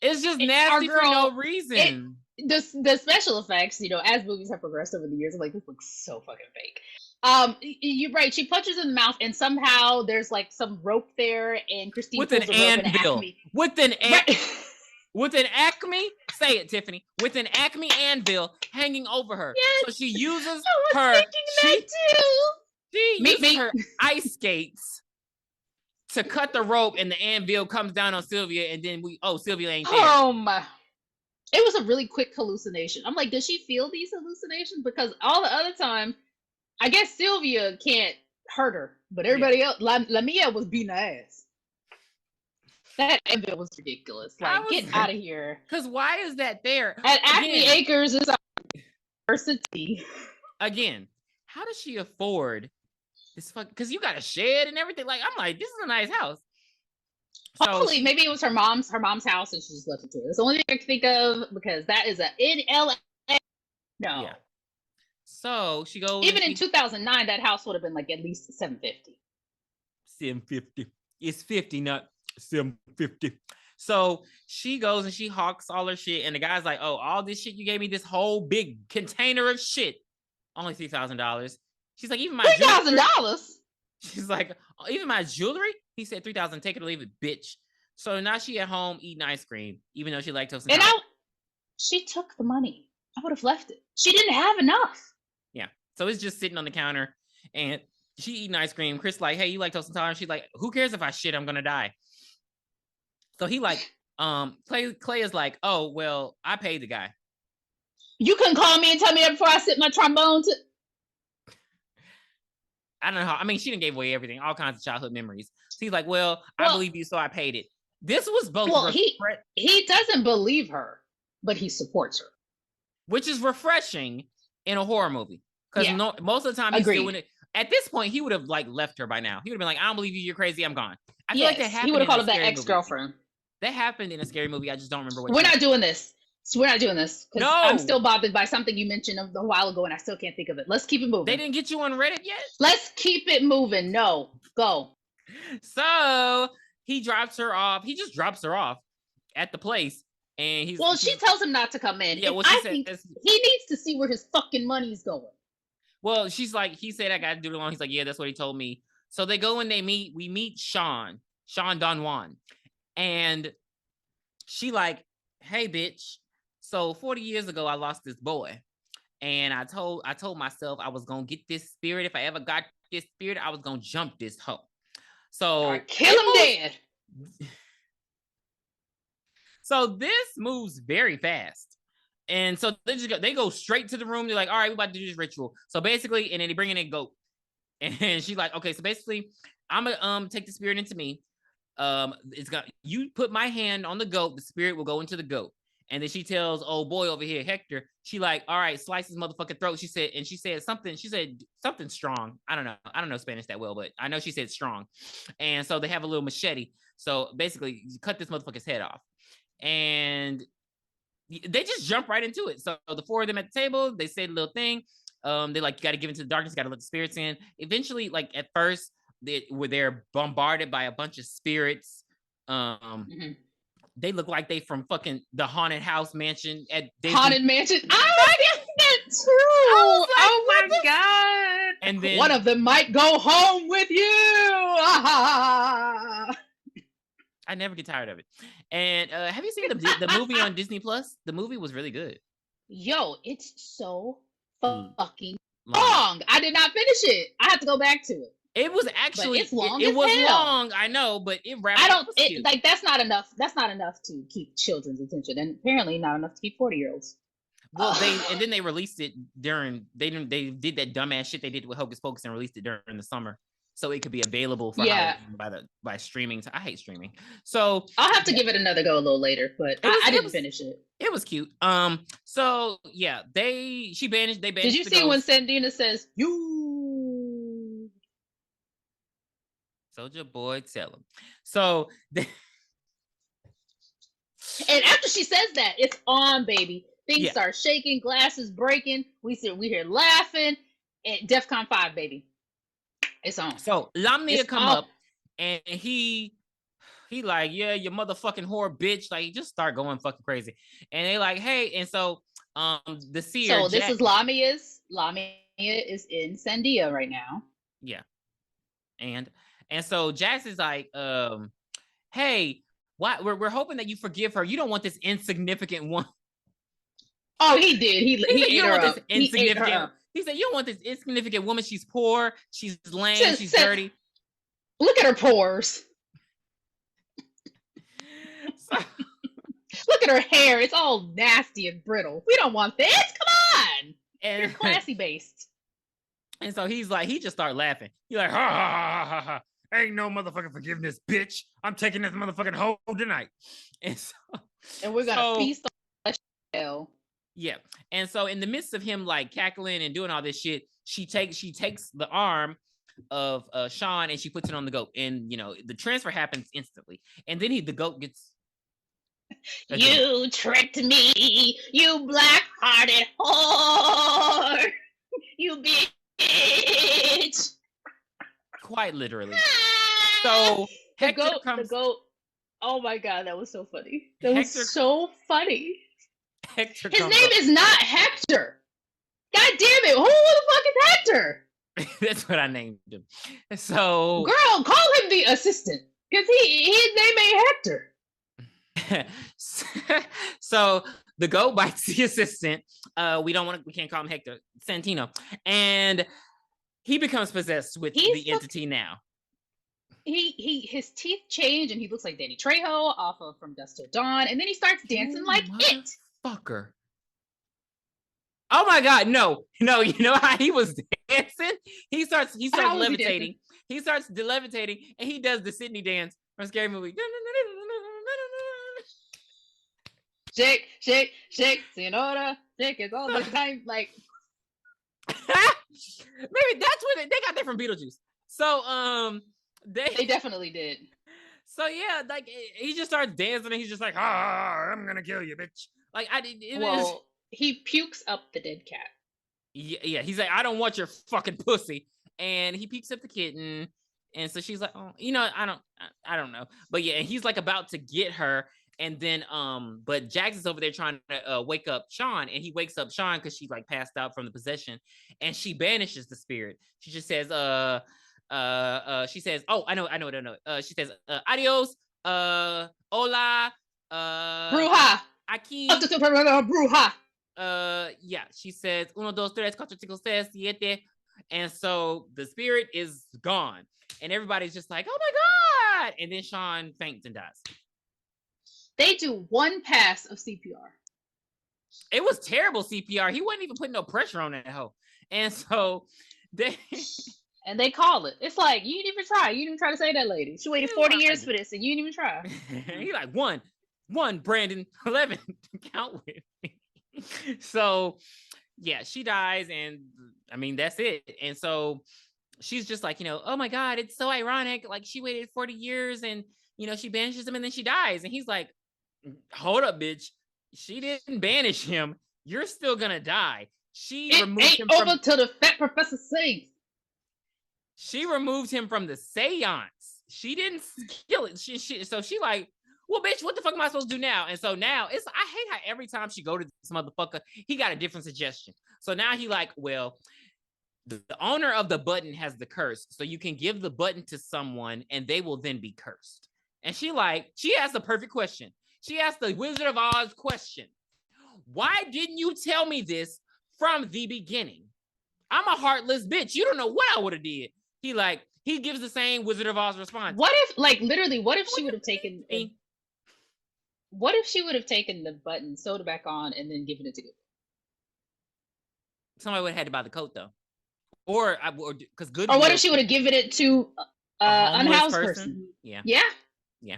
it's just nasty for no reason. The special effects, as movies have progressed over the years, I'm like, this looks so fucking fake. You're right. She punches in the mouth, and somehow there's like some rope there, and Christine with an anvil. With an Acme. Say it, Tiffany. With an Acme anvil hanging over her. Yes. So she uses her ice skates to cut the rope, and the anvil comes down on Sylvia, and then Sylvia ain't there. Oh my. It was a really quick hallucination. I'm like, does she feel these hallucinations? Because all the other time, I guess Sylvia can't hurt her, but everybody else, Lamia was beating her ass. That anvil was ridiculous. Like, get out of here. Because why is that there? At Acme Acres is our university. Again, how does she afford this? Because you got a shed and everything. Like, I'm like, this is a nice house. Hopefully, maybe it was her mom's house, and she just left it to her. That's the only thing I can think of, because that is in LA. No. Yeah. So she goes. Even in 2009, that house would have been like at least $750. $750. It's 50, not $750. So she goes and she hawks all her shit, and the guy's like, "Oh, all this shit you gave me, this whole big container of shit, only $3,000." She's like, "Even my $3,000." She's like, "Even my jewelry." He said $3,000. Take it or leave it, bitch. So now she at home eating ice cream, even though she lactose intolerant. She took the money. I would have left it. She didn't have enough. Yeah. So it's just sitting on the counter, and she eating ice cream. Chris like, "Hey, you lactose intolerant?" She's like, "Who cares if I shit? I'm gonna die." So he like, Clay is like, "Oh well, I paid the guy." You couldn't call me and tell me that before I sit my trombone. I don't know how. I mean, she done gave away everything, all kinds of childhood memories. So he's like, well, I believe you, so I paid it. This was both. Well, he doesn't believe her, but he supports her, which is refreshing in a horror movie, because most of the time he's doing it. At this point, he would have like left her by now. He would have been like, I don't believe you. You're crazy. I'm gone. I feel like that happened. He would have called her that ex-girlfriend. That happened in a scary movie. I just don't remember what. We're not doing this. So we're not doing this. No. I'm still bothered by something you mentioned a while ago, and I still can't think of it. Let's keep it moving. They didn't get you on Reddit yet? Let's keep it moving. No. Go. So he drops her off. He just drops her off at the place. And she tells him not to come in. Yeah, I think he needs to see where his fucking money's going. Well, she's like, he said I got to do it alone. He's like, yeah, that's what he told me. So they go and we meet Sean Don Juan. And she like, hey, bitch. So 40 years ago, I lost this boy. And I told myself I was going to get this spirit. If I ever got this spirit, I was going to jump this hoe. So kill him dead. So this moves very fast. And so they go straight to the room. They're like, all right, we're about to do this ritual. So basically, and then they bring in a goat. And she's like, okay, so basically, I'm gonna take the spirit into me. You put my hand on the goat, the spirit will go into the goat. And then she tells old boy over here, Hector, she like, all right, slice his motherfucking throat. She said something strong. I don't know Spanish that well, but I know she said strong. And so they have a little machete. So basically, you cut this motherfucker's head off. And they just jump right into it. So the four of them at the table, they say the little thing. They like, you got to give into the darkness, got to let the spirits in. Eventually, like at first, they're bombarded by a bunch of spirits. They look like they from fucking the haunted house mansion at Disney. Haunted mansion. I get that too. Like, oh my god! And then one of them might go home with you. I never get tired of it. And have you seen the movie on Disney Plus? The movie was really good. Yo, it's so fucking long. I did not finish it. I have to go back to it. It was actually it's long. It was long, I know, but it wrapped. Like that's not enough. That's not enough to keep children's attention, and apparently not enough to keep 40-year-olds. Well, then they released it during they did that dumbass shit they did with Hocus Pocus and released it during the summer, so it could be available for by streaming. I hate streaming, so I'll have to give it another go a little later. But I didn't finish it. It was cute. So yeah, they banished. Did you see when Sandina says you? Soldier boy, tell him. So, and after she says that, it's on, baby. Things start shaking, glasses breaking. We hear laughing. And DEFCON 5, baby. It's on. So Lamnia come up, and he like, yeah, you motherfucking whore bitch. Like, he just start going fucking crazy. And they like, hey, and so the seer. So this is Lamia's. Lamia is in Sandia right now. Yeah, and so Jax is like, hey, why we're hoping that you forgive her. You don't want this insignificant one. Oh, he did. He you don't want this insignificant. He said, you don't want this insignificant woman. She's poor. She's lame. She's dirty. Look at her pores. Look at her hair. It's all nasty and brittle. We don't want this. Come on. And you're classy based. And so he's like, he just started laughing. He's like, ha ha ha ha ha. Ain't no motherfucking forgiveness, bitch. I'm taking this motherfucking hoe tonight. And we're gonna feast on hell. Yeah. And so in the midst of him like cackling and doing all this shit, she takes the arm of Sean and she puts it on the goat. And the transfer happens instantly. And then the goat gets You tricked me, you black-hearted whore. You bitch. Quite literally. So the goat. Oh my god, that was so funny. Was so funny. Hector His name is not Hector. God damn it! Who the fuck is Hector? That's what I named him. So, girl, call him the assistant because his name ain't Hector. So the goat bites the assistant. We can't call him Hector. Santino, and he becomes possessed with the entity now. His teeth change and he looks like Danny Trejo off of From Dusk Till Dawn, and then he starts dancing like it. Fucker. Oh my God, no. You know how he was dancing? He starts levitating. He starts levitating, and he does the Sydney dance from Scary Movie. Shake, shake, shake, Senora, shake it all the time. Like, maybe that's where they got that from Beetlejuice. So they definitely did. So yeah, like he just starts dancing, and he's just like, I'm gonna kill you, bitch. Like he pukes up the dead cat. Yeah, he's like, I don't want your fucking pussy, and he pukes up the kitten, and so she's like, oh, I don't know, but yeah, and he's like about to get her, and then but Jax is over there trying to wake up Sean, and he wakes up Sean because she's like passed out from the possession, and she banishes the spirit. She just says, she says, oh, I know. She says, adios, hola, bruja, aquí, bruja. Yeah, she says, 1, 2, 3, 4, 5, 6, 7, and so the spirit is gone, and everybody's just like, oh my God, and then Sean faints and dies. They do one pass of CPR. It was terrible CPR. He wasn't even putting no pressure on that hoe, and so and they call it. It's like, you didn't even try. You didn't even try to save that lady. She waited 40 years for this, and you didn't even try. He like, one, Brandon, 11, count with me. So yeah, she dies, and I mean, that's it. And so she's just like, oh my God, it's so ironic. Like, she waited 40 years and, she banishes him and then she dies. And he's like, hold up, bitch. She didn't banish him. You're still gonna die. She removed him over till the fat professor sings. She removed him from the seance. She didn't kill it. So she like, well, bitch, what the fuck am I supposed to do now? And so now I hate how every time she go to this motherfucker, he got a different suggestion. So now he like, well, the owner of the button has the curse. So you can give the button to someone and they will then be cursed. And she asked the perfect question. She asked the Wizard of Oz question. Why didn't you tell me this from the beginning? I'm a heartless bitch. You don't know what I would have did. He gives the same Wizard of Oz response. What if she would have taken... What if she would have taken the button, sewed it back on, and then given it to you? Somebody would have had to buy the coat, though. Or because good. Or what if she would have given it to unhoused person? Yeah. Yeah. Yeah.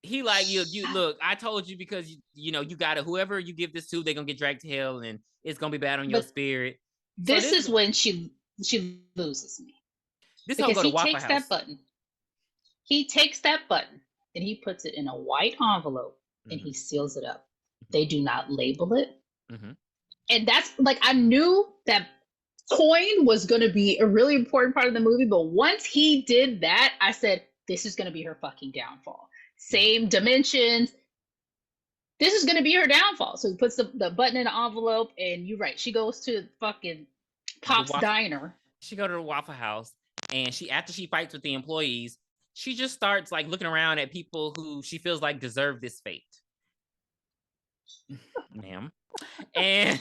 He like, you look, I told you because you got it. Whoever you give this to, they're gonna get dragged to hell, and it's gonna be bad on your spirit. This is when she loses me. This don't go to Waffle House. He takes that button. And he puts it in a white envelope and he seals it up. They do not label it. Mm-hmm. And that's like, I knew that coin was going to be a really important part of the movie. But once he did that, I said, this is going to be her fucking downfall. Same dimensions. This is going to be her downfall. So he puts the button in an envelope, and you're right. She goes to fucking Pop's Diner. She go to the Waffle House, and after she fights with the employees, she just starts like looking around at people who she feels like deserve this fate. Ma'am. And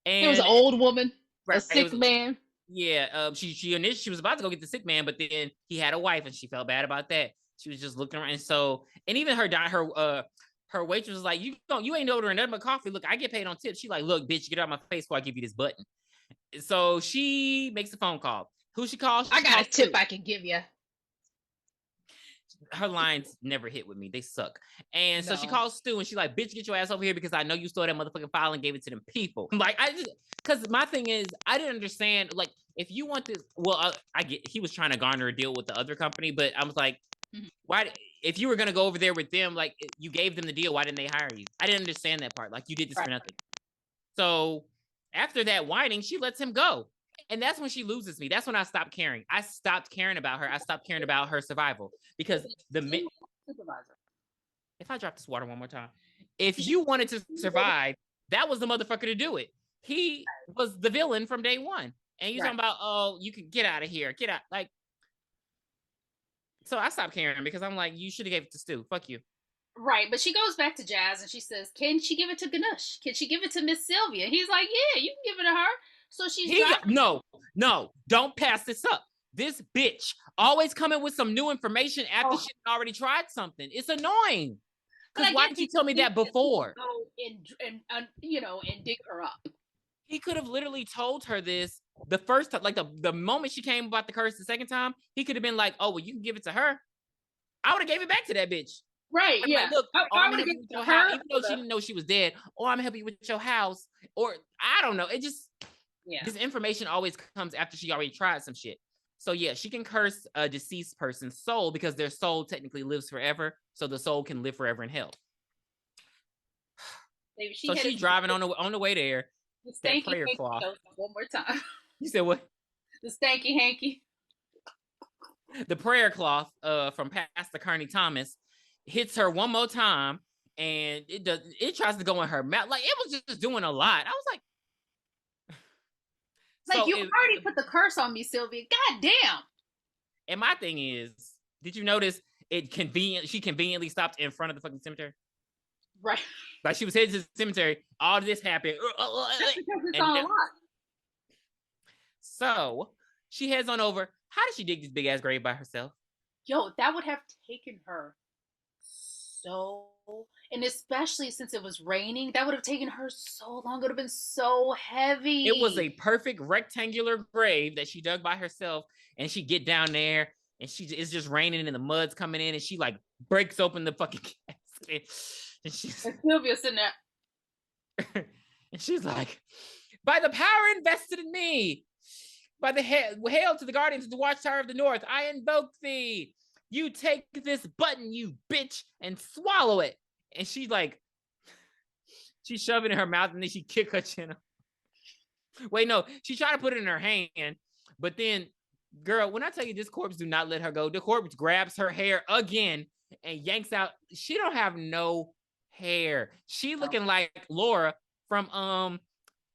it was an old woman, a sick man. Yeah, she initially was about to go get the sick man, but then he had a wife and she felt bad about that. She was just looking around, and even her waitress was like, you ain't ordering nothing but coffee. Look, I get paid on tips. She like, look, bitch, get out of my face before I give you this button. So she makes a phone call. Who she calls? I got a tip I can give you. Her lines never hit with me. They suck. And so she calls Stu and she's like, bitch, get your ass over here because I know you stole that motherfucking file and gave it to them people. Like, because my thing is, I didn't understand, like, if you want this, well, I get, he was trying to garner a deal with the other company, but I was like, why, if you were going to go over there with them, like, you gave them the deal, why didn't they hire you? I didn't understand that part. Like, you did this for nothing. So after that whining, she lets him go. And that's when she loses me. That's when I stopped caring. I stopped caring about her. I stopped caring about her survival. Because if I drop this water one more time, if you wanted to survive, that was the motherfucker to do it. He was the villain from day one. And you're talking about, oh, you can get out of here. Get out. Like, so I stopped caring because I'm like, you should have gave it to Stu. Fuck you. Right, but she goes back to Jazz and she says, can she give it to Ganush? Can she give it to Miss Sylvia? He's like, yeah, you can give it to her. So she's no, don't pass this up. This bitch always coming with some new information after she already tried something. It's annoying. Because why didn't you tell me that before? And dig her up. He could have literally told her this the first time, like the moment she came about the curse the second time. He could have been like, "Oh, well, you can give it to her." I would have gave it back to that bitch. Right? Yeah. Like, look, I'm gonna help you with your house, even though she didn't know she was dead. Or I'm gonna help you with your house. Or I don't know. It just this information always comes after she already tried some shit. So yeah, she can curse a deceased person's soul because their soul technically lives forever, so the soul can live forever in hell. So she's driving on the way there. The stanky prayer cloth. One more time. You said what? The stanky hanky. The prayer cloth from Pastor Kearney Thomas hits her one more time, and it tries to go in her mouth. Like, it was just doing a lot. I was like, you already put the curse on me, Sylvia. God damn. And my thing is, did you notice she conveniently stopped in front of the fucking cemetery? Right. Like, she was headed to the cemetery. All this happened. That's because it's on a lot. So she heads on over. How did she dig this big ass grave by herself? Yo, that would have taken her and especially since it was raining, that would have taken her so long. It would have been so heavy. It was a perfect rectangular grave that she dug by herself, and she get down there, and it's just raining, and the mud's coming in, and she like breaks open the fucking casket, and Sylvia's sitting there, and she's like, "By the power invested in me, by the hail to the guardians of the Watchtower of the North, I invoke thee. You take this button, you bitch, and swallow it." And she's shoving it in her mouth, and then she kick her chin. Wait, no, she tried to put it in her hand, but then, girl, when I tell you this corpse do not let her go, the corpse grabs her hair again and yanks out. She don't have no hair. She looking like Laura from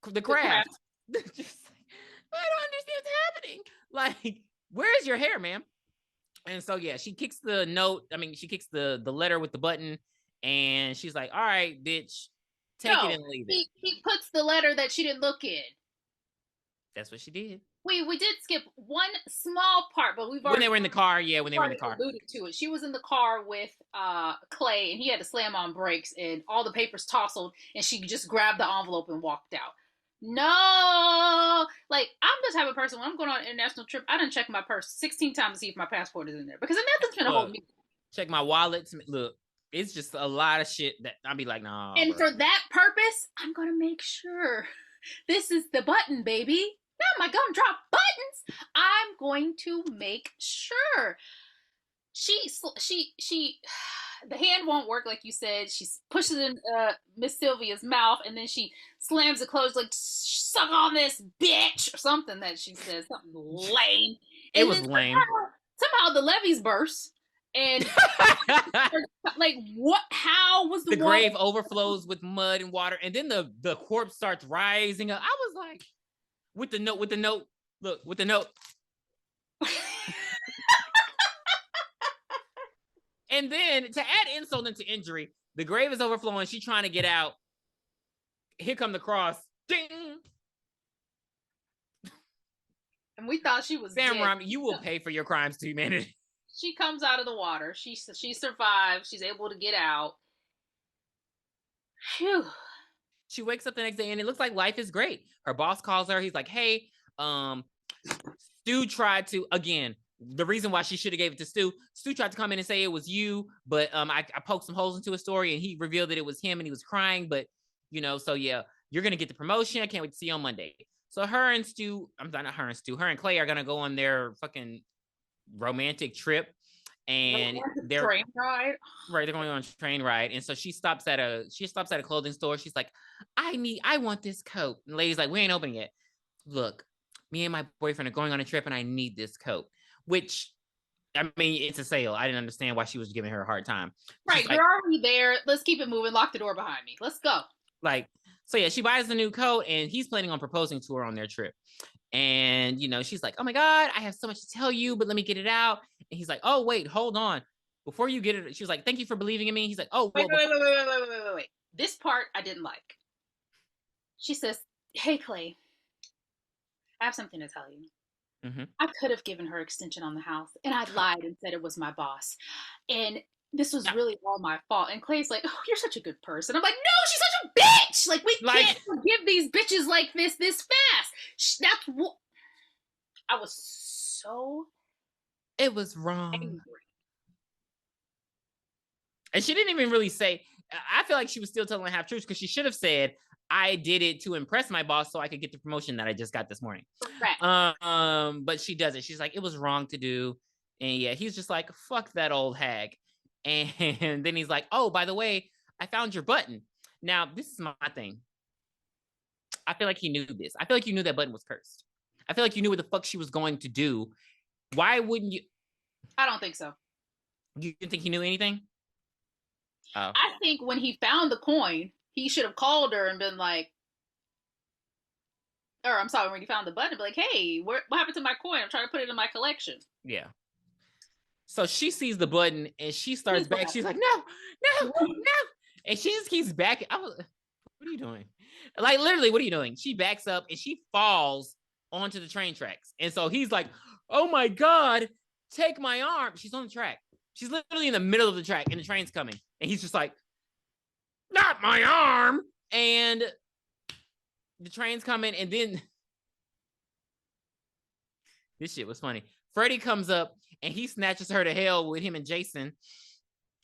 The Craft. Just, I don't understand what's happening. Like, where's your hair, ma'am? And so, yeah, she kicks the note. I mean, she kicks the letter with the button, and she's like, "All right, bitch, take it and leave it." He puts the letter that she didn't look in. That's what she did. We did skip one small part, but we've already... When they were in the car, yeah, when they were in the car. Alluded to it. She was in the car with Clay, and he had to slam on brakes, and all the papers tousled, and she just grabbed the envelope and walked out. No, like, I'm the type of person, when I'm going on an international trip, I done check my purse 16 times to see if my passport is in there, because nothing's gonna hold me. Check my wallet. Look, it's just a lot of shit that I'll be like, nah. And bro, for that purpose, I'm gonna make sure this is the button, baby. Not my gumdrop buttons. I'm going to make sure. She the hand won't work, like you said. She pushes in Miss Sylvia's mouth, and then she slams it closed, like, "Suck on this, bitch," or something that she says, something lame. It was lame. Somehow the levees burst, and like, what? How was the grave overflows with mud and water, and then the corpse starts rising up. I was like, with the note, look, with the note. And then, to add insult into injury, the grave is overflowing. She's trying to get out. Here come the cross. Ding! And we thought she was Sam dead. Ram, you will pay for your crimes to humanity. She comes out of the water. She survives. She's able to get out. Phew. She wakes up the next day, and it looks like life is great. Her boss calls her. He's like, "Hey, Stu tried to, again, the reason why she should have gave it to Stu tried to come in and say it was you, but I poked some holes into his story, and he revealed that it was him, and he was crying, but, so yeah, you're going to get the promotion. I can't wait to see you on Monday." So her and Clay are going to go on their fucking romantic trip, and they're train ride. Right, they're going on a train ride, and so she stops at a clothing store. She's like, I want this coat. And the lady's like, "We ain't open yet. Look, me and my boyfriend are going on a trip, and I need this coat." Which, I mean, it's a sale. I didn't understand why she was giving her a hard time. Right, you're already there. Let's keep it moving. Lock the door behind me. Let's go. Like, so yeah, she buys the new coat, and he's planning on proposing to her on their trip. And, she's like, "Oh my God, I have so much to tell you, but let me get it out." And he's like, "Oh, wait, hold on. Before you get it," she was like, "Thank you for believing in me." He's like, "Oh, wait. This part I didn't like. She says, "Hey, Clay, I have something to tell you." Mm-hmm. I could have given her extension on the house, and I lied and said it was my boss. And this was really all my fault. And Clay's like, oh, you're such a good person. I'm like, no, she's such a bitch. Like, we can't forgive these bitches like this fast. That's what I was so. It was wrong. Angry. And she didn't even really say. I feel like she was still telling half truths because she should have said, I did it to impress my boss so I could get the promotion that I just got this morning. Right. But she doesn't. She's like, it was wrong to do. And yeah, he's just like, fuck that old hag. And then he's like, oh, by the way, I found your button. Now, this is my thing. I feel like he knew this. I feel like you knew that button was cursed. I feel like you knew what the fuck she was going to do. Why wouldn't you? I don't think so. You didn't think he knew anything? Oh. I think when he found the coin, he should have called her and been like, or I'm sorry, when he found the button, be like, hey, what happened to my coin? I'm trying to put it in my collection. Yeah. So she sees the button and she starts back. She's like, no. And she just keeps backing. What are you doing? Like, literally, what are you doing? She backs up and she falls onto the train tracks. And so he's like, oh my God, take my arm. She's on the track. She's literally in the middle of the track and the train's coming. And he's just like, not my arm. And the train's coming. And then this shit was funny. Freddie comes up and he snatches her to hell with him and Jason.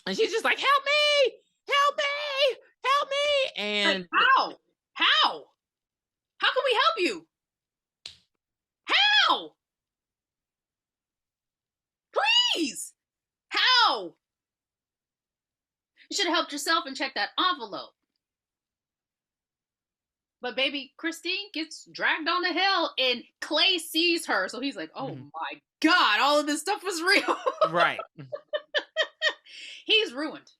And she's just like, help me. And how? How can we help you? How? Please. How? You should have helped yourself and checked that envelope. But baby Christine gets dragged on to hell and Clay sees her. So he's like, oh my God, all of this stuff was real. Right. He's ruined.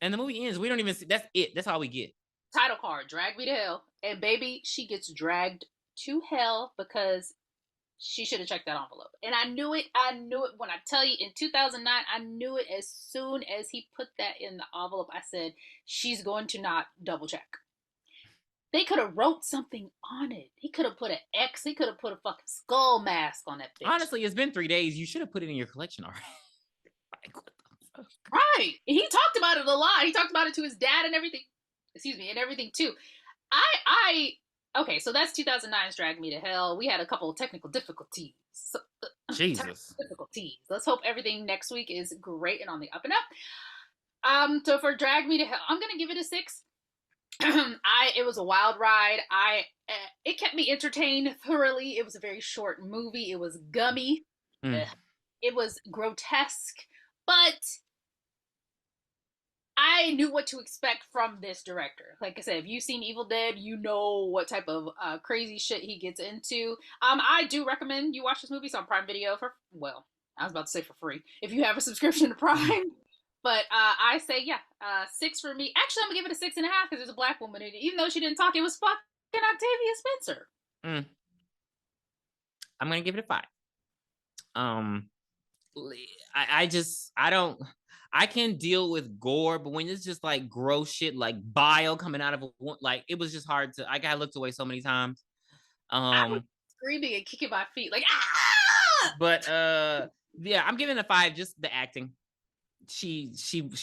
And the movie ends. We don't even see. That's it. That's all we get. Title card, drag me to hell. And baby, she gets dragged to hell because she should have checked that envelope. And I knew it. When I tell you, in 2009, I knew it as soon as he put that in the envelope. I said, she's going to not double check. They could have wrote something on it. He could have put an X. He could have put a fucking skull mask on that bitch. Honestly, it's been 3 days. You should have put it in your collection already. Like, what the fuck? Right. He talked about it a lot. He talked about it to his dad and everything. Excuse me, and everything too. Okay, so that's 2009's Drag Me to Hell. We had a couple of technical difficulties. Jesus. Difficulties. Let's hope everything next week is great and on the up and up. So for Drag Me to Hell, I'm gonna give it a 6. It was a wild ride. It kept me entertained thoroughly. It was a very short movie. It was gummy. It was grotesque, but I knew what to expect from this director. Like I said, if you've seen Evil Dead, you know what type of crazy shit he gets into. I do recommend you watch this movie. It's on Prime Video I was about to say for free, if you have a subscription to Prime. But I say, 6 for me. Actually, I'm going to give it a 6.5 because there's a black woman in it. Even though she didn't talk, it was fucking Octavia Spencer. I'm going to give it a 5. I can deal with gore, but when it's just like gross shit, like bile coming out of like, it was just hard to, I looked away so many times. I was screaming and kicking my feet like, ah! But yeah, I'm giving it a 5, just the acting. She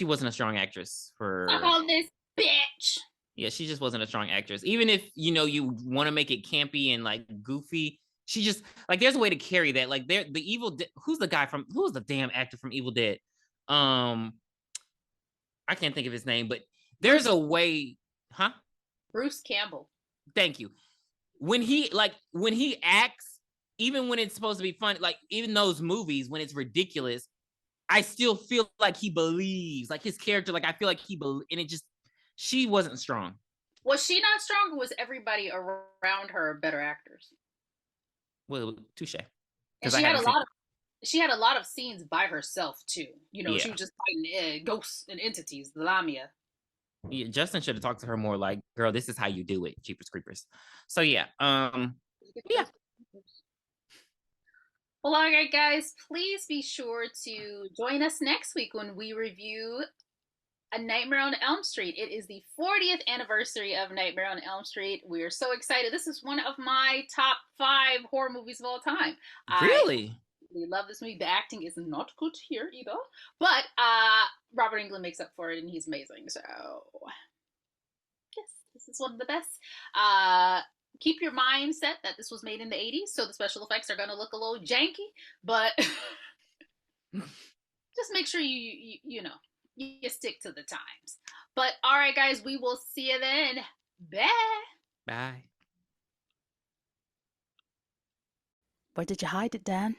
wasn't a strong actress for. I call this bitch. Yeah, she just wasn't a strong actress. Even if you want to make it campy and like goofy, she just like there's a way to carry that. Like the Evil Dead. Who's the damn actor from Evil Dead? I can't think of his name, but there's a way, huh? Bruce Campbell. Thank you. When he acts, even when it's supposed to be fun, like even those movies when it's ridiculous, I still feel like he believes, like his character, like I feel like she wasn't strong. Was she not strong, or was everybody around her better actors? Well, touche. And she had a lot of scenes by herself too. She was just fighting ghosts and entities, the Lamia. Yeah, Justin should have talked to her more like, girl, this is how you do it, Jeepers Creepers. So yeah. Well, all right, guys, please be sure to join us next week when we review A Nightmare on Elm Street. It is the 40th anniversary of Nightmare on Elm Street. We are so excited. This is one of my top 5 horror movies of all time. Really? We love this movie. The acting is not good here either. But Robert Englund makes up for it, and he's amazing. So, yes, this is one of the best. Keep your mind set that this was made in the 80s, so the special effects are going to look a little janky, but just make sure you know, you stick to the times. But all right, guys, we will see you then. Bye. Bye. Where did you hide it, Dan?